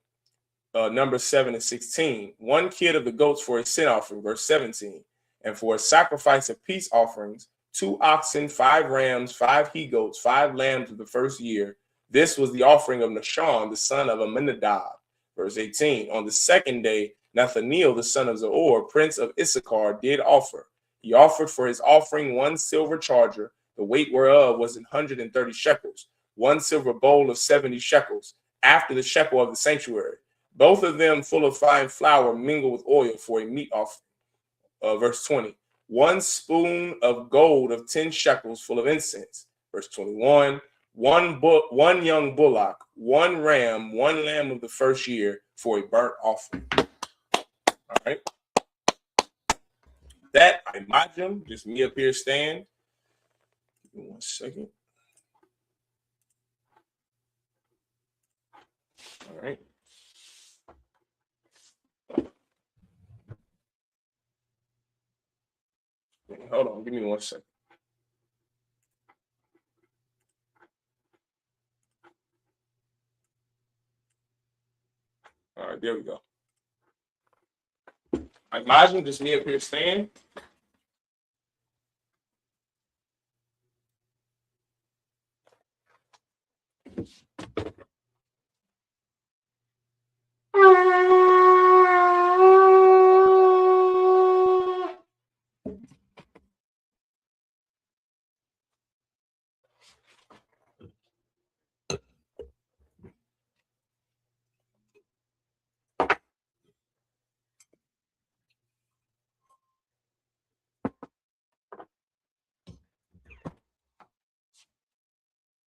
Numbers 7 and 16. 1 kid of the goats for a sin offering, verse 17. And for a sacrifice of peace offerings, 2 oxen, 5 rams, 5 he goats, 5 lambs of the first year. This was the offering of Nahshon, the son of Amminadab. Verse 18. On the second day, Nathaniel, the son of Zor, prince of Issachar, did offer. He offered for his offering 1 silver charger, the weight whereof was 130 shekels, 1 silver bowl of 70 shekels, after the shekel of the sanctuary, both of them full of fine flour mingled with oil for a meat offering. Verse 20. 1 spoon of gold of 10 shekels full of incense. Verse 21. 1 young bullock, 1 ram, 1 lamb of the first year for a burnt offering. All right. That I imagine, just me up here stand. Give me 1 second. All right. Hold on, give me 1 second. All right, there we go. I imagine just me up here stand.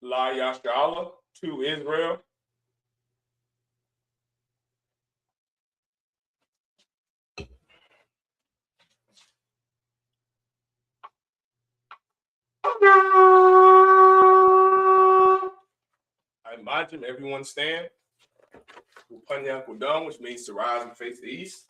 La Yasha'Allah to Israel. I imagine everyone stand. Upanya Kudam, which means to rise and face the east.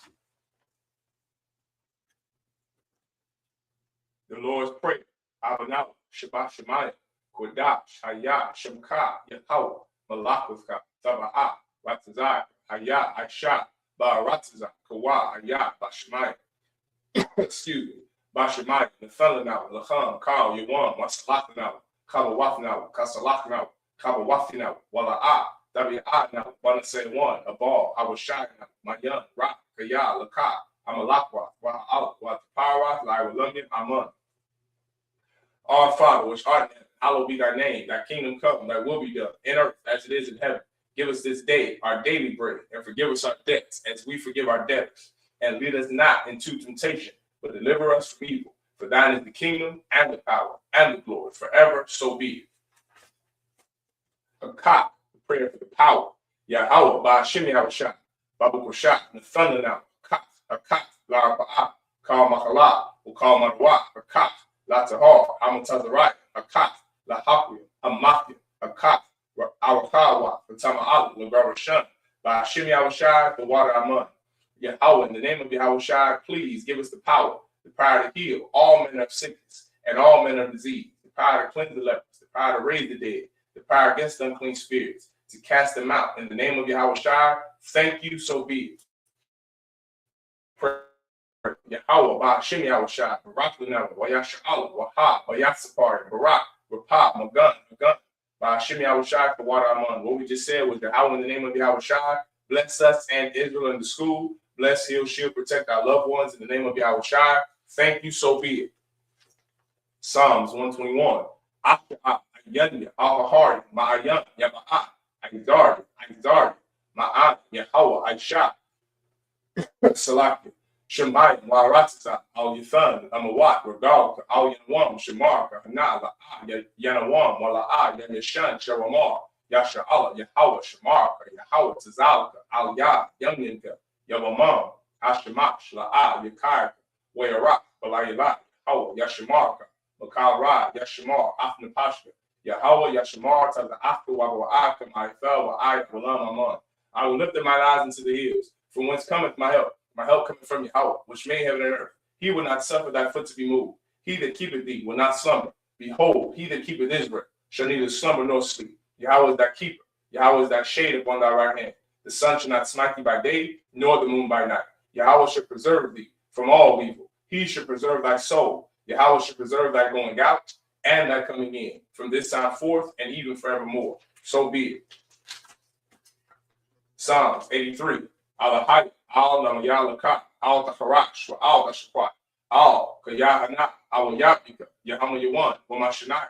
The Lord's Prayer. Abanaw, Shabbat Shemayim, Kodash, Hayah, Shemka, Yahawah, Malakwathka, Taba'ah, Ratzazai, Hayah, Aisha, Ba'aratzazah, Kawa, Hayah, Bashemayim. Excuse me. Bashemayim, Nathanaw, Lacham, Kal, Yawan, Masalakanaw, Kalawafnaw, Kasalaknaw, Kabawafinaw, Wala'ah, Dabi'ah, Banasewan, Abal, Awashaynaw, Mayan, Rak, Kaya, Laka, Amalakwa, Wa'al, Wataparath, Laiwalumian, Aman. Our Father, which art in heaven, hallowed be thy name. Thy kingdom come, thy will be done, in earth as it is in heaven. Give us this day our daily bread, and forgive us our debts, as we forgive our debtors. And lead us not into temptation, but deliver us from evil. For thine is the kingdom, and the power, and the glory, forever, so be it. Akak, the prayer for the power. Yahawah, Ba'ashim Yahushua, Babukosha, Nathanaw, Akak, La'arba'ah, Kal Machalah, Ukal Madwa, Akak, La Tahar, Nazarite, Akak, La Hakwia, Amathia, Akak, Awakawa, Tama'al, Lagarashan, Ba'ashim Yahushua, the water Aman. Yahweh, in the name of Yahushua, please give us the power to heal all men of sickness and all men of disease, the power to cleanse the lepers, the power to raise the dead, the power against unclean spirits, to cast them out. In the name of Yahushua, thank you, so be it. Yahweh, Ba'ashim Yahushua, Barak Lunawa, Wayasha'Allah, Wahab, Wayasapar, Barak, Rapab, Magun, Ba'ashim Yahushua, the water Aman. What we just said was Yahweh, in the name of Yahushua, bless us and Israel in the school. Bless, heal, shield, protect our loved ones in the name of Yahushua. Thank you, so be it. Psalms 121. Ayanya, Ahahari, Ma'ayan, Yaba'ah, Aizardi, Ma'an, Yahweh, Aisha, Salaki, Shemayim, Wa'aratza, Al Yathan, Amawat, Regal, Al Yanwam, Shemar, Hanala, Yanawam, Wala'ah, Yanyashan, Sharamar, Yasha'Allah, Yahweh, Shemar, Yahweh, Tazalka, Al Yah, Yamyinka, Yavamam, Hashemash, La'ah, Yakar, Wayarak, Balayila, Yahweh, Yashemarka, Makal Ra, Yashemar, Afnapashka, Yahweh, Yashemar, Taza Afka, Wabawa'akam, Ifel, Wa'ayat, Walam, Aman. I will lift up my eyes into the hills, from whence cometh my help. My help cometh from Yahweh, which made heaven and earth. He will not suffer thy foot to be moved. He that keepeth thee will not slumber. Behold, he that keepeth Israel shall neither slumber nor sleep. Yahweh is thy keeper. Yahweh is thy shade upon thy right hand. The sun shall not smite thee by day, nor the moon by night. Yahweh shall preserve thee from all evil. He shall preserve thy soul. Yahweh shall preserve thy going out and thy coming in, from this time forth and even forevermore. So be it. Psalms 83. Alahai, al namayalaka, al taharash, wa al tashquat, al Yahanna, al I.S.U.P.K, Yahanna, wa mashanaya,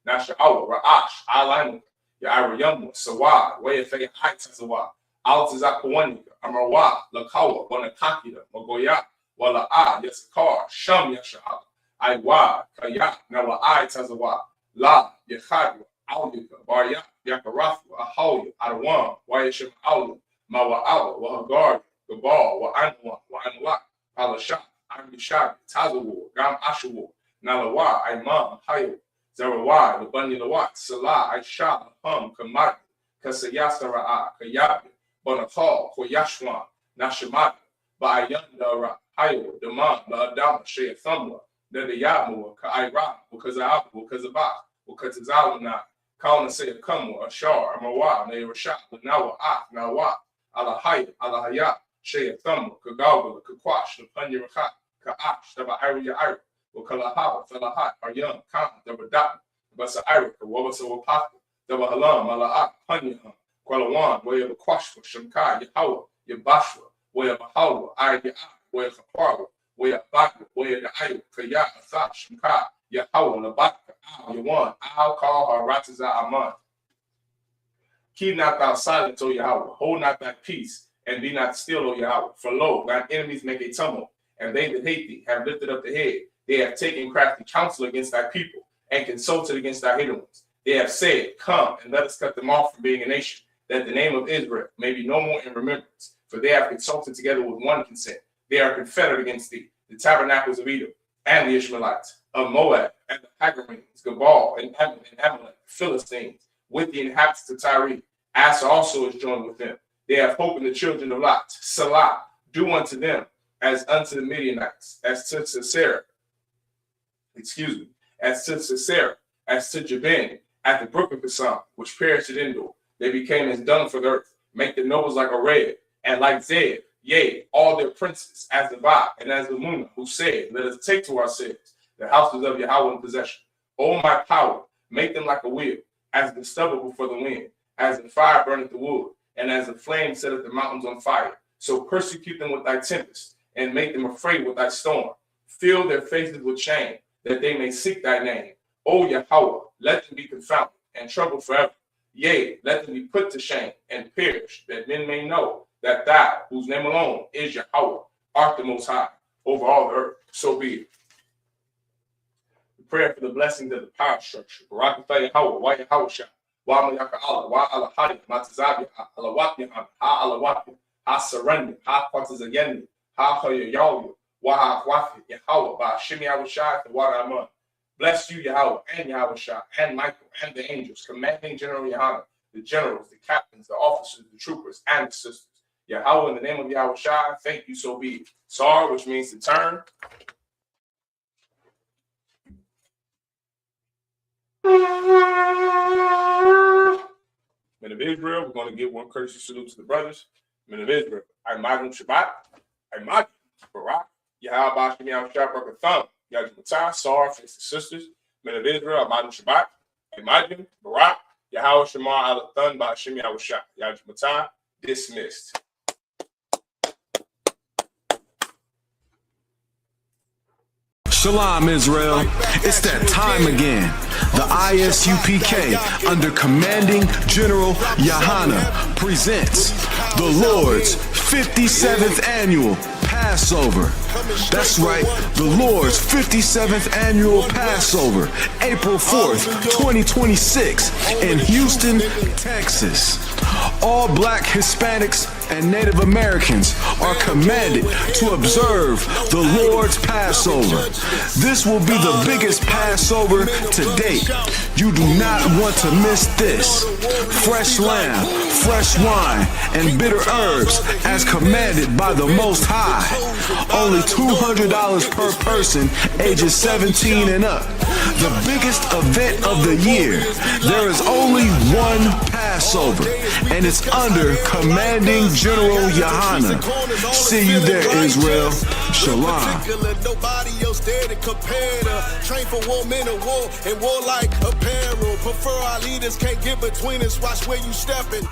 Nasha'awa, Ra'ash, al Ya'arayamu, Sawa, Wayafay Tazawa, al Tazakawanika, Amarwa, Lakawa, Wanakakida, Magoya, Wala'a, Yasakar, Sham Yasha'ala, Iwa, Kaya, Nawa Tazawa, La, Yakhadwa, Aulika, Barya, Yakarafu, Ahoya, Adawan, Wayashim Aulu, Mawa'awa, Wahagar, Gabal, Wa'anwa, Alasha, Amishabi, Tazawu, Gam Ashawu, Nalawa, Imam, Hayo, Zarawai, the Bunny Lawat, Salah, Aisha, Hum, Kamadi, Kasayasara, Kayabi, Bonakal, Koyashwan, Nashamadi, Ba'ayandara, Hayo, Daman, La'adama, Shea Thumwa, Nadayamu, Ka'ira, Wakazabu, Wakazaba, Wakazalana, Kauna Say Kamwa, Ashar, Amawa, Nairasha, Nawa, Nawa, Alahaya, Alahaya, Shea Thumwa, Kagawa, Kakwash, Napanyaraka, Ka'ash, Taba'ari Ira. Wakalahawa, Falahat, are young, Khan, the Badat, Basa Irika, Wabasa Wapaka, the Bahalam, Mala'at, Hanyaham, Kwalawan, way of a Kwashwa, Shamkai, Yahawa, Yabashwa, way of a Hawa, Aya'a, way of a Parwa, way of Baka, way of the Ayu, Kaya, Atha, Shamkai, Yahawa, Labaka, Al, Yawan, Al, call her Ratiza Aman. Keep not thou silent, O Yahweh, hold not thy peace, and be not still, O Yahweh, for lo, thine enemies make a tumult, and they that hate thee have lifted up the head. They have taken crafty counsel against thy people and consulted against thy hidden ones. They have said, come and let us cut them off from being a nation, that the name of Israel may be no more in remembrance. For they have consulted together with one consent. They are confederate against thee, the tabernacles of Edom, and the Ishmaelites, of Moab, and the Hagarenes, Gabal, and Amalek, Philistines, with the inhabitants of Tyre. Asa also is joined with them. They have hope in the children of Lot. Salah, do unto them as unto the Midianites, as to Sisera, as to Jabin, at the brook of Bassan, which perished at Endor. They became as dung for the earth, make the nobles like Areb, and like Zeb, yea, all their princes, as the Va, and as the Muna, who said, let us take to ourselves the houses of Yahweh in possession. O my power, make them like a wheel, as the stubble before the wind, as the fire burneth the wood, and as the flame setteth the mountains on fire. So persecute them with thy tempest, and make them afraid with thy storm. Fill their faces with shame, that they may seek thy name. O Yahweh, let them be confounded and troubled forever. Yea, let them be put to shame and perish, that men may know that thou, whose name alone is Yahweh, art the Most High over all the earth. So be it. The prayer for the blessings of the power structure. Barakatah Yahweh, wa Yahweh Shah, wa Mayaka Allah, wa Alahadi, Matazabi, Alawati, Ha Alawati, Ha Surrender, Ha Kwatazayeni, Ha Hayayawu, Waha Wafi, Yahweh, by Shimi Awashai, the water Aman. Bless you, Yahweh, and Yahweh Shah, and Michael, and the angels, commanding General Yahanna, the generals, the captains, the officers, the troopers, and the sisters. Yahweh, in the name of Yahweh Shah, thank you, so be it. Sar, which means to turn. Men of Israel, we're going to give one courtesy salute to the brothers. Men of Israel, Imagine Shabbat, Imagine Barak, Yahweh Bashim Yahweh Shah, Brakatham, Yajmatah, Sar, face the sisters. Men of Israel, Imagine Shabbat, Imagine Barak, Yahweh Shemar Alathan, Bashim Yahweh Shah, Yajmatah, dismissed.
Shalom, Israel. It's that time again. The I.S.U.P.K, under commanding General Yahanna, presents the Lord's 57th annual Passover. That's right, the Lord's 57th annual Passover, April 4th, 2026, in Houston, Texas. All Black, Hispanics, and Native Americans are commanded to observe the Lord's Passover. This will be the biggest Passover to date. You do not want to miss this. Fresh lamb, fresh wine, and bitter herbs as commanded by the Most High. Only $200 per person, ages 17 and up. The biggest event of the year. There is only one Passover, and it's under Commanding General Yahanna. See you there, Israel. Shalom.
Nobody else there to compare to. Train for war, men of war, and warlike apparel. Prefer our leaders, can't get between us. Watch where you stepping.